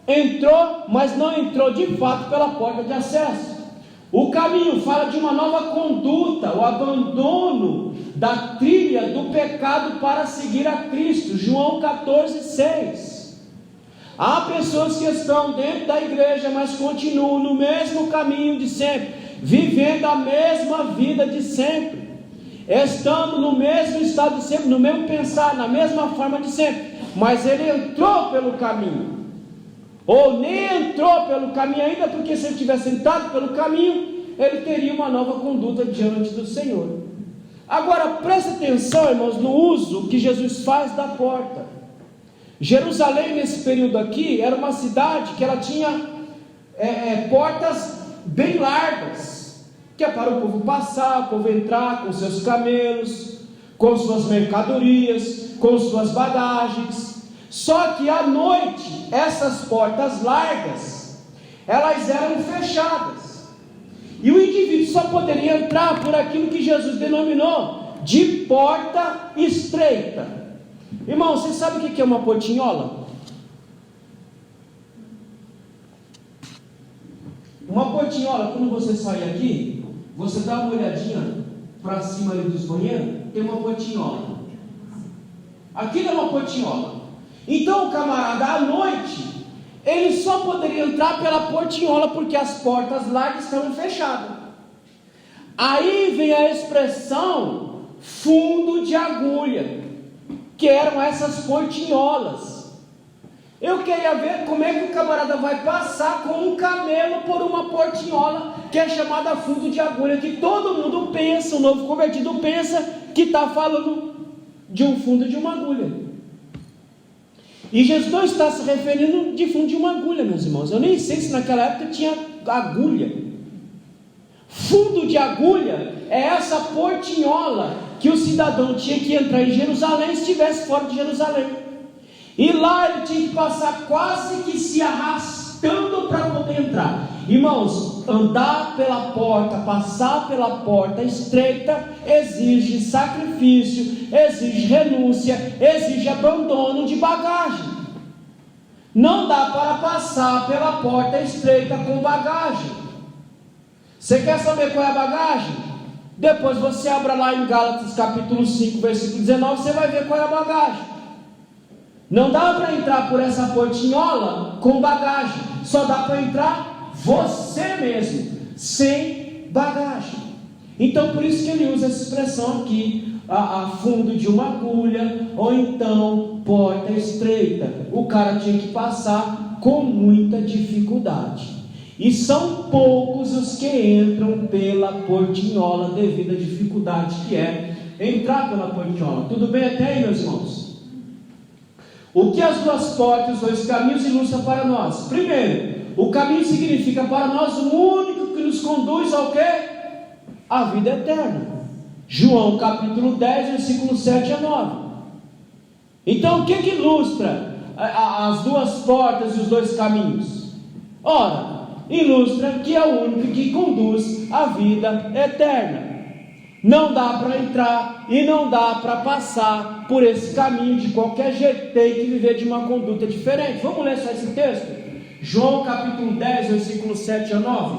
entrou, mas não entrou de fato pela porta de acesso. O caminho fala de uma nova conduta, o abandono da trilha do pecado para seguir a Cristo. João 14,6. Há pessoas que estão dentro da igreja, mas continuam no mesmo caminho de sempre, vivendo a mesma vida de sempre, estando no mesmo estado de sempre, no mesmo pensar, na mesma forma de sempre, mas ele entrou pelo caminho, ou nem entrou pelo caminho ainda, porque se ele tivesse entrado pelo caminho, ele teria uma nova conduta diante do Senhor. Agora presta atenção, irmãos, no uso que Jesus faz da porta. Jerusalém nesse período aqui era uma cidade que ela tinha portas bem largas, que é para o povo passar, o povo entrar com seus camelos, com suas mercadorias, com suas bagagens. Só que à noite, essas portas largas, elas eram fechadas, e o indivíduo só poderia entrar por aquilo que Jesus denominou de porta estreita. Irmão, você sabe o que é uma portinhola? Uma portinhola, quando você sai aqui, você dá uma olhadinha para cima ali dos banheiros, tem uma portinhola. Aquilo é uma portinhola. Então o camarada, à noite, ele só poderia entrar pela portinhola, porque as portas largas estavam fechadas. Aí vem a expressão fundo de agulha, que eram essas portinholas. Eu queria ver como é que o camarada vai passar com um camelo por uma portinhola, que é chamada fundo de agulha, que todo mundo pensa, o novo convertido pensa que está falando de um fundo de uma agulha. E Jesus não está se referindo de fundo de uma agulha, meus irmãos. Eu nem sei se naquela época tinha agulha. Fundo de agulha é essa portinhola que o cidadão tinha que entrar em Jerusalém se estivesse fora de Jerusalém. E lá ele tinha que passar quase que se arrastando para poder entrar. Irmãos, andar pela porta, passar pela porta estreita, exige sacrifício, exige renúncia, exige abandono de bagagem. Não dá para passar pela porta estreita com bagagem. Você quer saber qual é a bagagem? Depois você abra lá em Gálatas capítulo 5, versículo 19, você vai ver qual é a bagagem. Não dá para entrar por essa portinhola com bagagem, só dá para entrar você mesmo, sem bagagem. Então por isso que ele usa essa expressão aqui, a fundo de uma agulha, ou então porta estreita. O cara tinha que passar com muita dificuldade. E são poucos os que entram pela portinhola devido à dificuldade que é entrar pela portinhola. Tudo bem até aí, meus irmãos? O que as duas portas, os dois caminhos ilustram para nós? Primeiro, o caminho significa para nós o único que nos conduz ao quê? A vida eterna. João capítulo 10, versículo 7 a 9. Então o que ilustra as duas portas e os dois caminhos? Ora, ilustra que é o único que conduz à vida eterna. Não dá para entrar e não dá para passar por esse caminho de qualquer jeito. Tem que viver de uma conduta diferente. Vamos ler só esse texto? João capítulo 10, versículo 7 a 9.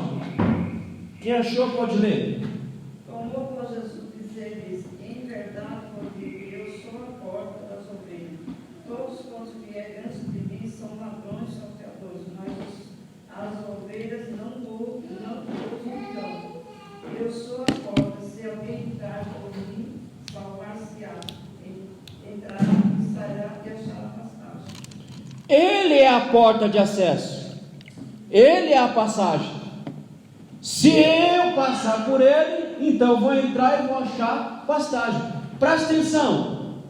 Quem achou pode ler. Tomou por Jesus dizer-lhes: em verdade vos digo, eu sou a porta das ovelhas. Todos quantos vierem antes de mim são ladrões, salteadores, mas as ovelhas não ouvirão. Eu sou a porta, se alguém entrar por mim, salvar-se-á. Entrará e sairá e achará passagem. Ele é a porta de acesso. Ele é a passagem. Se eu passar por ele, então eu vou entrar e vou achar passagem. Presta atenção.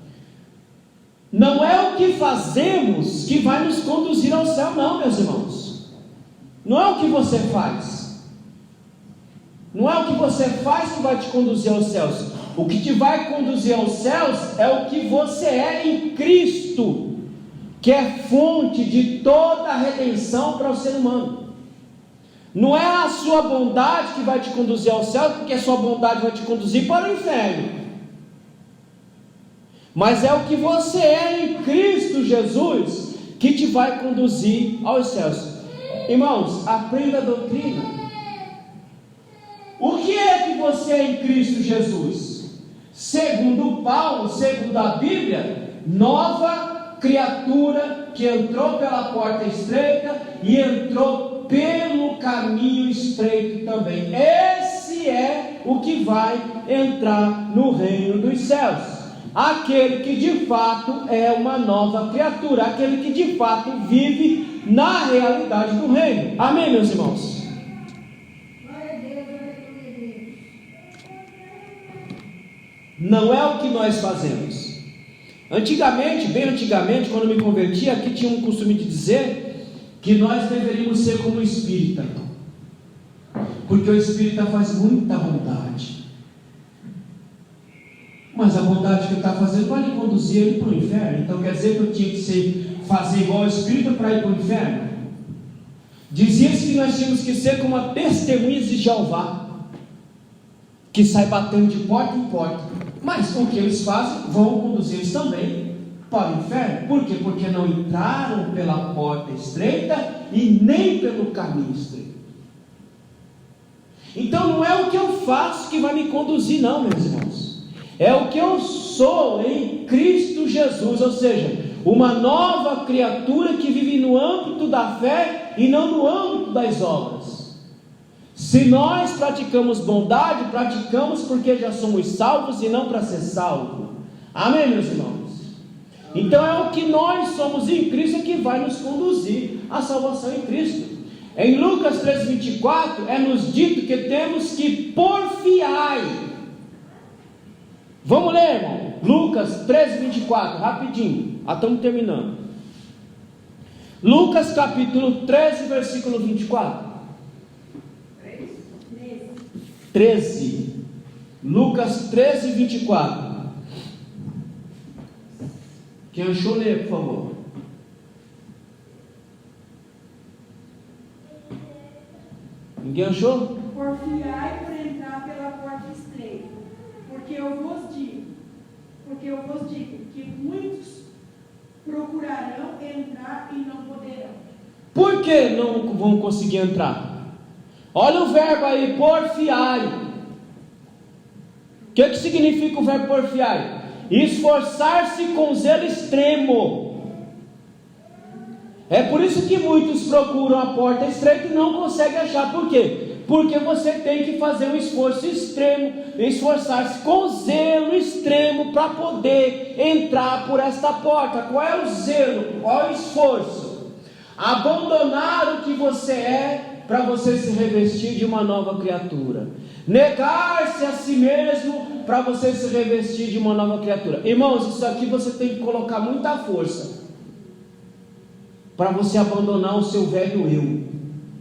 Não é o que fazemos que vai nos conduzir ao céu, não, meus irmãos. Não é o que você faz. Não é o que você faz que vai te conduzir aos céus. O que te vai conduzir aos céus é o que você é em Cristo, que é fonte de toda a redenção para o ser humano. Não é a sua bondade que vai te conduzir ao céu, porque a sua bondade vai te conduzir para o inferno. Mas é o que você é em Cristo Jesus que te vai conduzir aos céus. Irmãos, aprenda a doutrina. O que é que você é em Cristo Jesus? Segundo Paulo, segundo a Bíblia, nova criatura que entrou pela porta estreita e entrou pelo caminho estreito também. Esse é o que vai entrar no reino dos céus. Aquele que de fato é uma nova criatura, aquele que de fato vive na realidade do reino. Amém, meus irmãos? Não é o que nós fazemos. Antigamente, bem antigamente, quando me converti, aqui tinha um costume de dizer que nós deveríamos ser como o espírita, porque o espírita faz muita bondade, mas a bondade que ele está fazendo vai lhe conduzir ele para o inferno. Então quer dizer que eu tinha que fazer igual ao espírita para ir para o inferno? Dizia-se que nós tínhamos que ser como a testemunhas de Jeová, que sai batendo de porta em porta, mas o que eles fazem vão conduzir eles também para o inferno. Por quê? Porque não entraram pela porta estreita e nem pelo caminho estreito. Então não é o que eu faço que vai me conduzir, não, meus irmãos. É o que eu sou em Cristo Jesus, ou seja, uma nova criatura que vive no âmbito da fé e não no âmbito das obras. Se nós praticamos bondade, praticamos porque já somos salvos e não para ser salvo. Amém, meus irmãos? Então é o que nós somos em Cristo que vai nos conduzir à salvação em Cristo. Em Lucas 3,24 é nos dito que temos que porfiar. Vamos ler, irmão? Lucas 13:24, rapidinho, estamos terminando. Lucas capítulo 13, versículo 24. 13. Lucas 13, 24. Quem achou, lê, por favor. Ninguém achou? Porfiai por entrar pela porta estreita, porque eu vos digo que muitos procurarão entrar e não poderão. Por que não vão conseguir entrar? Olha o verbo aí, porfiai. O que significa o verbo porfiai? Esforçar-se com zelo extremo. É por isso que muitos procuram a porta estreita e não conseguem achar. Por quê? Porque você tem que fazer um esforço extremo, esforçar-se com zelo extremo para poder entrar por esta porta. Qual é o zelo? Qual é o esforço? Abandonar o que você é para você se revestir de uma nova criatura. Negar-se a si mesmo para você se revestir de uma nova criatura. Irmãos, isso aqui você tem que colocar muita força para você abandonar o seu velho eu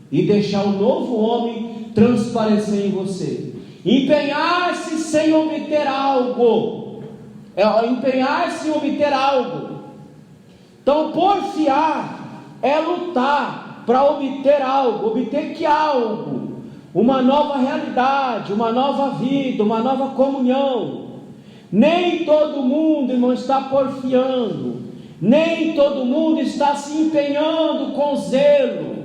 e deixar o novo homem transparecer em você. Empenhar-se sem obter algo. Empenhar-se em obter algo. Então, porfiar é lutar para obter algo. Obter que algo? Uma nova realidade, uma nova vida, uma nova comunhão. Nem todo mundo, irmão, está porfiando. Nem todo mundo está se empenhando com zelo.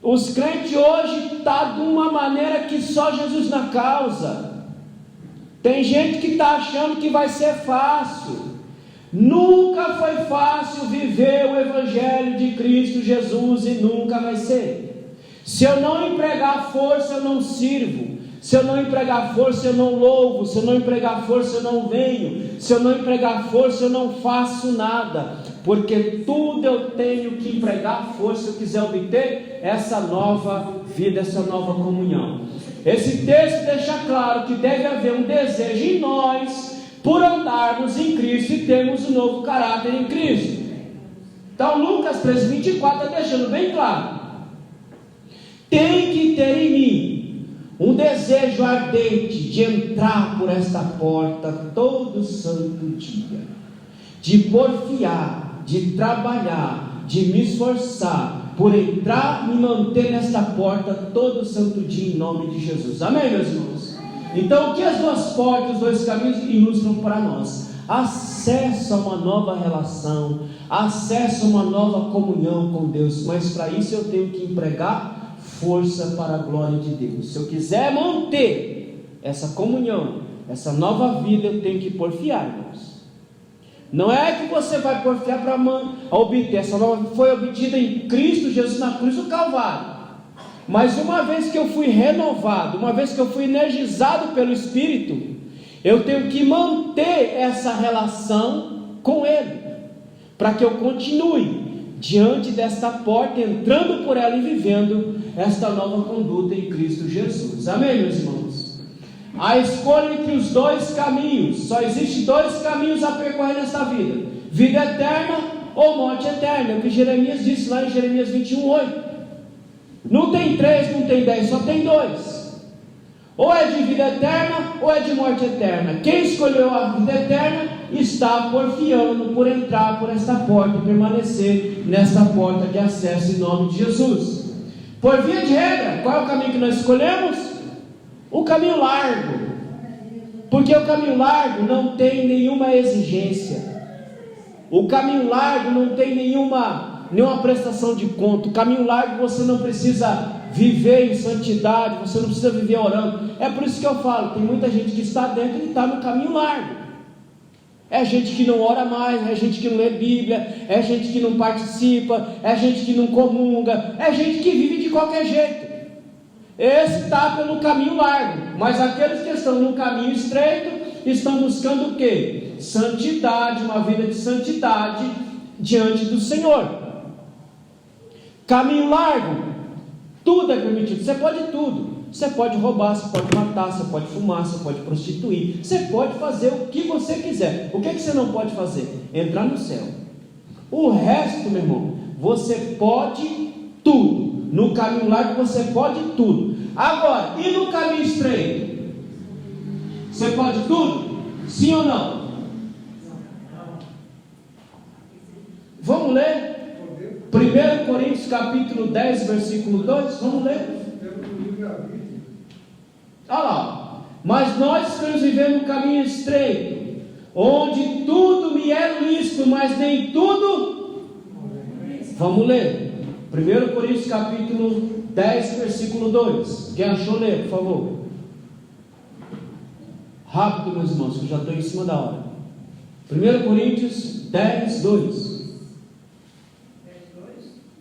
Os crentes hoje estão de uma maneira que só Jesus na causa. Tem gente que está achando que vai ser fácil. Nunca foi fácil viver o Evangelho de Cristo Jesus e nunca vai ser. Se eu não empregar força, eu não sirvo. Se eu não empregar força, eu não louvo. Se eu não empregar força, eu não venho. Se eu não empregar força, eu não faço nada. Porque tudo eu tenho que empregar força se eu quiser obter essa nova vida, essa nova comunhão. Esse texto deixa claro que deve haver um desejo em nós por andarmos em Cristo e termos um novo caráter em Cristo. Então Lucas 3,24 está deixando bem claro. Tem que ter em mim um desejo ardente de entrar por esta porta todo santo dia, de porfiar, de trabalhar, de me esforçar por entrar e me manter nesta porta todo santo dia em nome de Jesus. Amém, meus irmãos? Então, o que as duas portas, os dois caminhos ilustram para nós? Acesso a uma nova relação, acesso a uma nova comunhão com Deus. Mas para isso eu tenho que empregar força para a glória de Deus. Se eu quiser manter essa comunhão, essa nova vida, eu tenho que porfiar, irmãos. Não é que você vai porfiar para obter, essa nova foi obtida em Cristo Jesus na cruz do Calvário. Mas uma vez que eu fui renovado, uma vez que eu fui energizado pelo Espírito, eu tenho que manter essa relação com Ele, para que eu continue diante desta porta, entrando por ela e vivendo esta nova conduta em Cristo Jesus. Amém, meus irmãos? A escolha entre os dois caminhos, só existe dois caminhos a percorrer nesta vida: vida eterna ou morte eterna. É o que Jeremias disse lá em Jeremias 21:8. Não tem 3, não tem 10, só tem 2. Ou é de vida eterna ou é de morte eterna. Quem escolheu a vida eterna está porfiando por entrar por esta porta e permanecer nesta porta de acesso em nome de Jesus. Por via de regra, qual é o caminho que nós escolhemos? O caminho largo. Porque o caminho largo não tem nenhuma exigência. O caminho largo não tem nenhuma prestação de conta. O caminho largo você não precisa viver em santidade, você não precisa viver orando. É por isso que eu falo, tem muita gente que está dentro e está no caminho largo. É gente que não ora mais, é gente que não lê Bíblia, é gente que não participa, é gente que não comunga, é gente que vive de qualquer jeito. Esse está pelo caminho largo, mas aqueles que estão no caminho estreito estão buscando o quê? Santidade, uma vida de santidade diante do Senhor. Caminho largo, tudo é permitido, você pode tudo. Você pode roubar, você pode matar, você pode fumar, você pode prostituir, você pode fazer o que você quiser. O que você não pode fazer? Entrar no céu. O resto, meu irmão, você pode tudo. No caminho largo você pode tudo. Agora, e no caminho estreito? Você pode tudo? Sim ou não? Vamos ler? 1 Coríntios capítulo 10, versículo 2. Vamos ler? Olha lá. Mas nós queremos viver no caminho estreito, onde tudo me é lícito, mas nem tudo. Vamos ler. 1 Coríntios capítulo 10, versículo 2. Quem achou, lê, por favor. Rápido, meus irmãos, que eu já estou em cima da hora. 1 Coríntios 10, 2.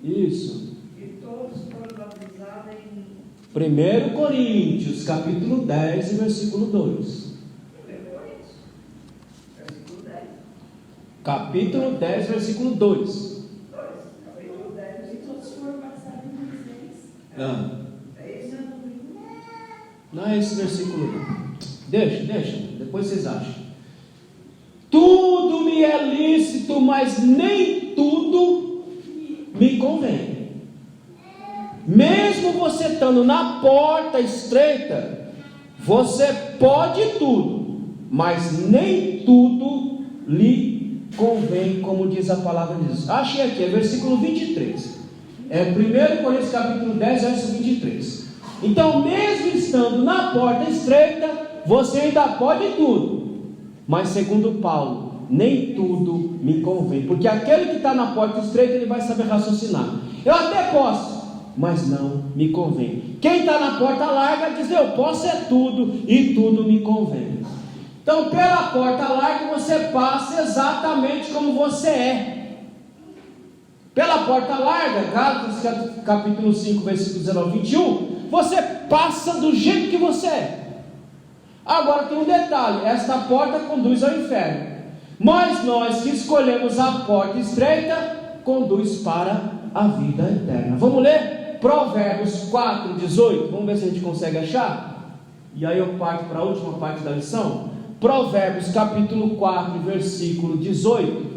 Isso. E todos foram batizados em 1 Coríntios capítulo 10, versículo 2. 1 Coríntios, versículo 10. Capítulo 10, versículo 2. Capítulo 10, E todos foram batizados em Moisés. é isso? Não é esse versículo não. Deixa, depois vocês acham. Tudo me é lícito, mas nem tudo me convém. Mesmo você estando na porta estreita, você pode tudo, mas nem tudo lhe convém, como diz a palavra de Deus. Achei aqui, é versículo 23. É 1 Coríntios capítulo 10, verso 23. Então, mesmo estando na porta estreita, você ainda pode tudo, mas segundo Paulo, nem tudo me convém, porque aquele que está na porta estreita, ele vai saber raciocinar. Eu até posso, mas não me convém. Quem está na porta larga diz: eu posso é tudo e tudo me convém. Então, pela porta larga você passa exatamente como você é. Pela porta larga, Gálatas capítulo 5, versículo 19 e 21, você passa do jeito que você é. Agora tem um detalhe: esta porta conduz ao inferno, mas nós que escolhemos a porta estreita, conduz para a vida eterna. Vamos ler? Provérbios 4, 18. Vamos ver se a gente consegue achar. E aí eu parto para a última parte da lição. Provérbios capítulo 4, versículo 18.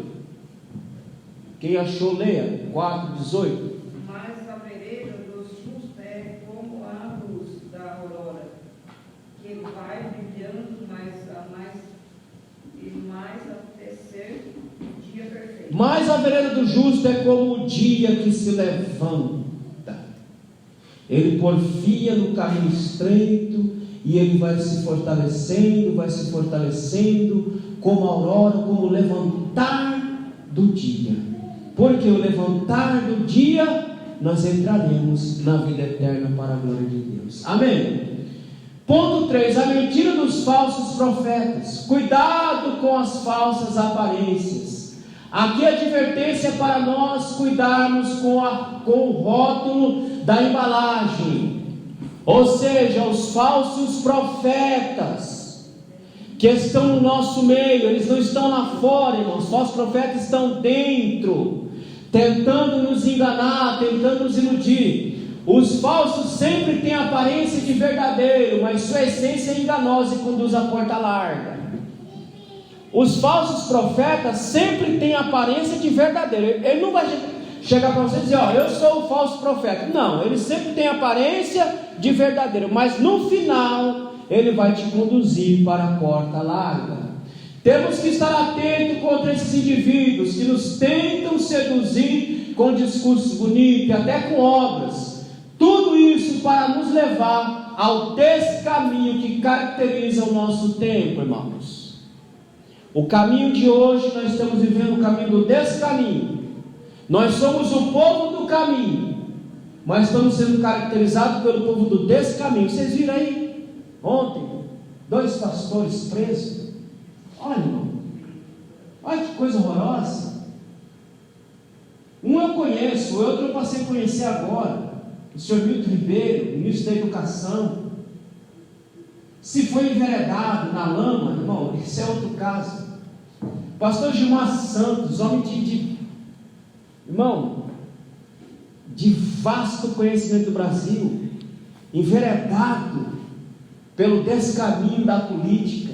Quem achou, leia. 4, 18. Mas a vereda dos justos é como a luz da aurora, que vai brilhando mais até ser o dia perfeito. Mas a vereda do justo é como o dia que se levanta. Ele porfia no caminho estreito, e ele vai se fortalecendo, como a aurora, como o levantar do dia. Porque o levantar do dia, nós entraremos na vida eterna para a glória de Deus. Amém? Ponto 3, a mentira dos falsos profetas. Cuidado com as falsas aparências. Aqui a advertência é para nós cuidarmos com o rótulo da embalagem. Ou seja, os falsos profetas que estão no nosso meio, eles não estão lá fora, irmãos. Os falsos profetas estão dentro, tentando nos enganar, tentando nos iludir. Os falsos sempre têm aparência de verdadeiro, mas sua essência é enganosa e conduz à porta larga. Os falsos profetas sempre têm aparência de verdadeiro. Ele não vai chegar para você e dizer: ó, eu sou o falso profeta. Não, ele sempre tem aparência de verdadeiro, mas no final ele vai te conduzir para a porta larga. Temos que estar atentos contra esses indivíduos que nos tentam seduzir com discursos bonitos, até com obras. Tudo isso para nos levar ao descaminho que caracteriza o nosso tempo, irmãos. O caminho de hoje, nós estamos vivendo o caminho do descaminho. Nós somos o povo do caminho, mas estamos sendo caracterizados pelo povo do descaminho. Vocês viram aí, ontem, 2 pastores presos. Olha, irmão, olha que coisa horrorosa. Um eu conheço, o outro eu passei a conhecer agora. O senhor Milton Ribeiro, ministro da Educação. Se foi enveredado na lama, irmão, esse é outro caso. Pastor Gilmar Santos, homem irmão, de vasto conhecimento do Brasil, enveredado pelo descaminho da política.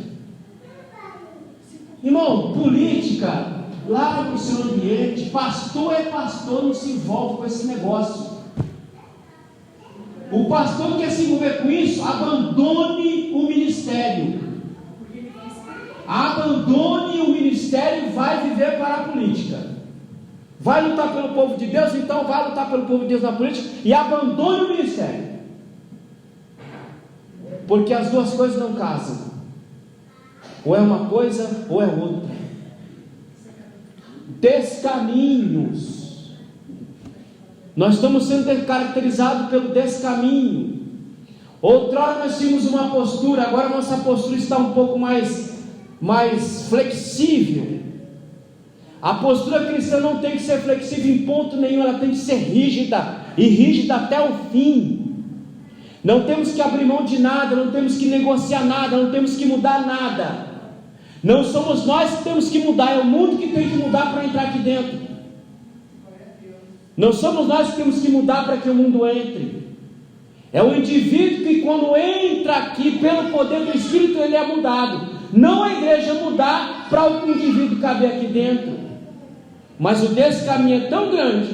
Irmão, política largue o seu ambiente. Pastor é pastor, não se envolve com esse negócio. O pastor quer se envolver com isso, abandone o ministério. Abandone o ministério e vai viver para a política. Vai lutar pelo povo de Deus, então vai lutar pelo povo de Deus na política e abandone o ministério. Porque as duas coisas não casam. Ou é uma coisa ou é outra. Descaminhos. Nós estamos sendo caracterizados pelo descaminho. Outrora nós tínhamos uma postura, agora nossa postura está um pouco mais flexível. A postura cristã não tem que ser flexível em ponto nenhum, ela tem que ser rígida, e rígida até o fim. Não temos que abrir mão de nada, não temos que negociar nada, não temos que mudar nada. Não somos nós que temos que mudar, é o mundo que tem que mudar para entrar aqui dentro. Não somos nós que temos que mudar para que o mundo entre. É o indivíduo que quando entra aqui pelo poder do Espírito ele é mudado. Não a igreja mudar para o indivíduo caber aqui dentro. Mas o descaminho é tão grande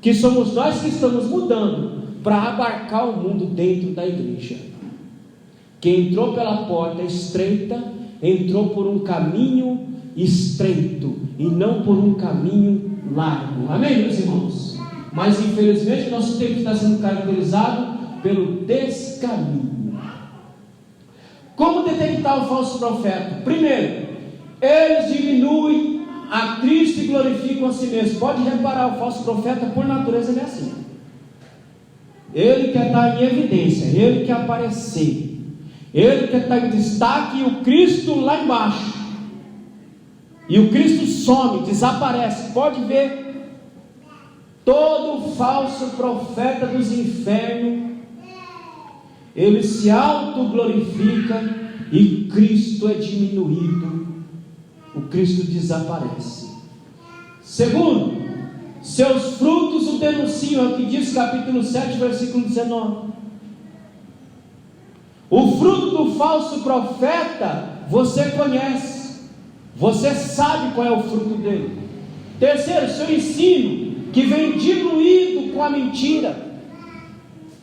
que somos nós que estamos mudando para abarcar o mundo dentro da igreja. Quem entrou pela porta estreita entrou por um caminho estreito e não por um caminho largo. Amém, meus irmãos? Mas infelizmente nosso tempo está sendo caracterizado pelo descaminho. Como detectar o falso profeta? Primeiro, eles diminuem a Cristo e glorificam a si mesmos. Pode reparar, o falso profeta por natureza ele é assim. Ele quer estar em evidência, ele quer aparecer, ele quer estar em destaque e o Cristo lá embaixo. E o Cristo some, desaparece. Pode ver, todo falso profeta dos infernos, ele se autoglorifica e Cristo é diminuído, o Cristo desaparece. Segundo, seus frutos o denunciam, é o que diz capítulo 7, versículo 19. O fruto do falso profeta você conhece, você sabe qual é o fruto dele. Terceiro, seu ensino, que vem diluído com a mentira.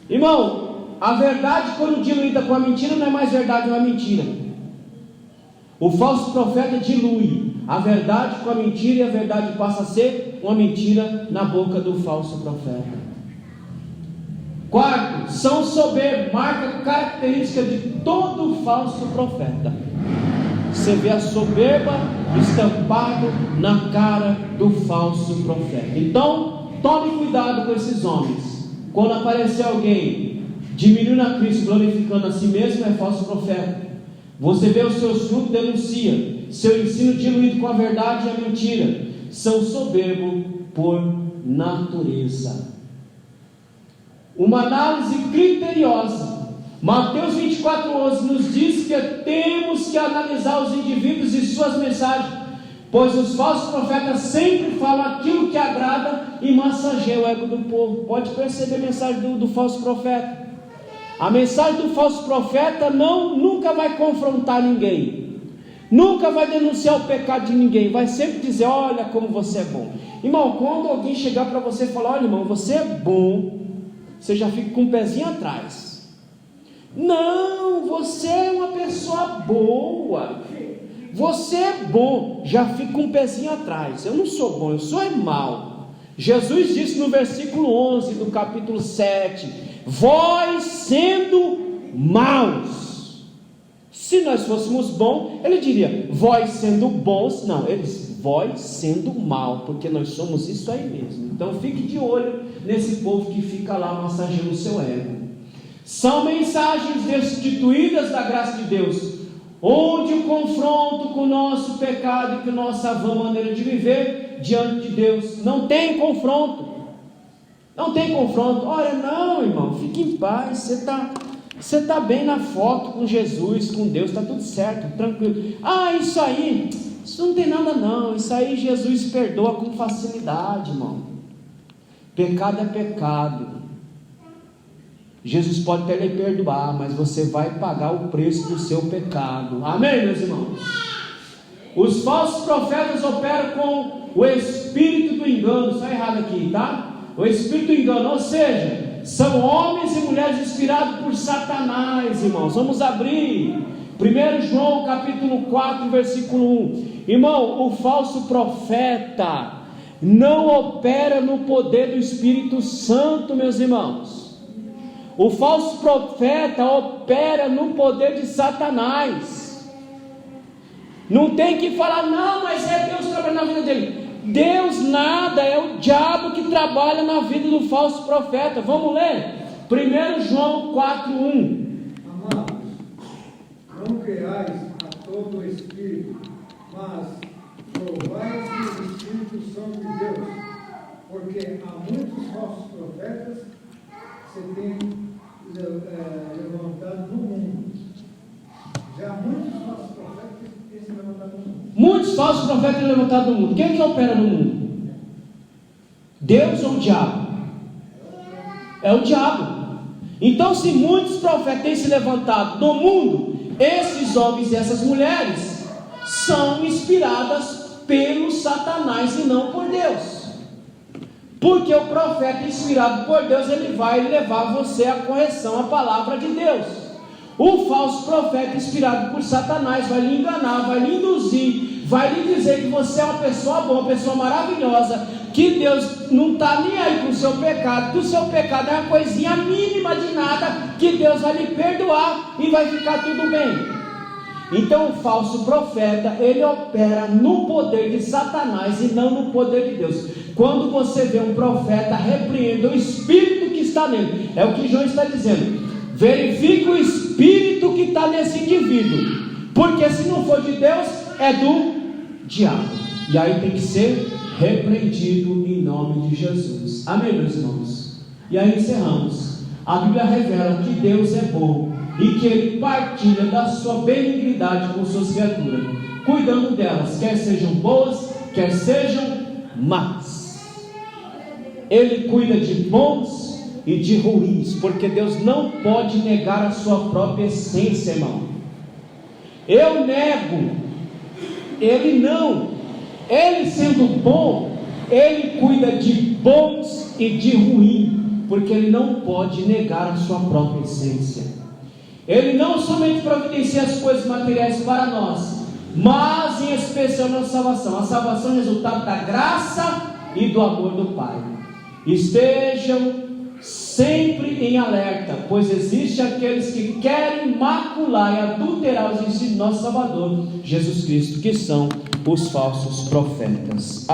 Irmão, a verdade quando diluída com a mentira não é mais verdade, não é mentira. O falso profeta dilui a verdade com a mentira e a verdade passa a ser uma mentira na boca do falso profeta. Quarto, são soberbos, marca característica de todo falso profeta. Você vê a soberba estampado na cara do falso profeta. Então, tome cuidado com esses homens. Quando aparecer alguém diminuindo a Cristo, glorificando a si mesmo, é falso profeta. Você vê os seus frutos, denuncia. Seu ensino diluído com a verdade e a mentira. São soberbos por natureza. Uma análise criteriosa. Mateus 24:11 nos diz que temos que analisar os indivíduos e suas mensagens, pois os falsos profetas sempre falam aquilo que agrada e massageia o ego do povo. Pode perceber a mensagem do falso profeta. A mensagem do falso profeta nunca vai confrontar ninguém, nunca vai denunciar o pecado de ninguém, vai sempre dizer: olha como você é bom. Irmão, quando alguém chegar para você e falar: olha irmão, você é bom, você já fica com um pezinho atrás. Não, você é uma pessoa boa, você é bom, já fica com um pezinho atrás. Eu não sou bom, eu sou mau. Jesus disse no versículo 11 do capítulo 7: vós sendo maus. Se nós fôssemos bons, ele diria: vós sendo bons. Não, ele diz: vós sendo mal, porque nós somos isso aí mesmo. Então fique de olho nesse povo que fica lá massageando o seu ego. São mensagens destituídas da graça de Deus, onde o confronto com o nosso pecado e com a nossa vã maneira de viver diante de Deus não tem confronto. Não tem confronto. Olha, não, irmão, fique em paz. Você está bem na foto com Jesus, com Deus, está tudo certo, tranquilo. Isso não tem nada não. Isso aí Jesus perdoa com facilidade, irmão. Pecado é pecado. Jesus pode até lhe perdoar, mas você vai pagar o preço do seu pecado. Amém, meus irmãos? Os falsos profetas operam com o espírito do engano. Está errado aqui, tá? O espírito do engano, ou seja, são homens e mulheres inspirados por Satanás, irmãos. Vamos abrir 1 João capítulo 4, versículo 1. Irmão, o falso profeta não opera no poder do Espírito Santo, meus irmãos. O falso profeta opera no poder de Satanás. Não tem que falar, não, mas é Deus trabalhando na vida dele. Deus nada, é o diabo que trabalha na vida do falso profeta. Vamos ler? 1 João 4, 1. Amados, não creais a todo o Espírito, mas provai se os Espíritos são de Deus, porque há muitos falsos profetas que se têm levantado no mundo. Já muitos falsos profetas têm se levantado no mundo. Muitos falsos profetas têm levantado no mundo. Quem é que opera no mundo? Deus ou o diabo? É o diabo. Então, se muitos profetas têm se levantado no mundo, esses homens e essas mulheres são inspiradas pelo Satanás e não por Deus. Porque o profeta inspirado por Deus, ele vai levar você à correção, à palavra de Deus. O falso profeta inspirado por Satanás vai lhe enganar, vai lhe induzir, vai lhe dizer que você é uma pessoa boa, uma pessoa maravilhosa, que Deus não está nem aí com o seu pecado, que o seu pecado é uma coisinha mínima de nada, que Deus vai lhe perdoar e vai ficar tudo bem. Então o falso profeta, ele opera no poder de Satanás e não no poder de Deus. Quando você vê um profeta, repreenda o espírito que está nele. É o que João está dizendo. Verifique o espírito que está nesse indivíduo, porque se não for de Deus, é do diabo. E aí tem que ser repreendido em nome de Jesus. Amém, meus irmãos? E aí encerramos. A Bíblia revela que Deus é bom e que Ele partilha da sua benignidade com suas criaturas, cuidando delas, quer sejam boas, quer sejam más. Ele cuida de bons e de ruins, porque Deus não pode negar a sua própria essência, irmão. Eu nego, Ele não. Ele sendo bom, Ele cuida de bons e de ruins, porque Ele não pode negar a sua própria essência. Ele não somente providencia as coisas materiais para nós, mas em especial na salvação. A salvação é resultado da graça e do amor do Pai. Estejam sempre em alerta, pois existem aqueles que querem macular e adulterar os ensinos do nosso Salvador Jesus Cristo, que são os falsos profetas.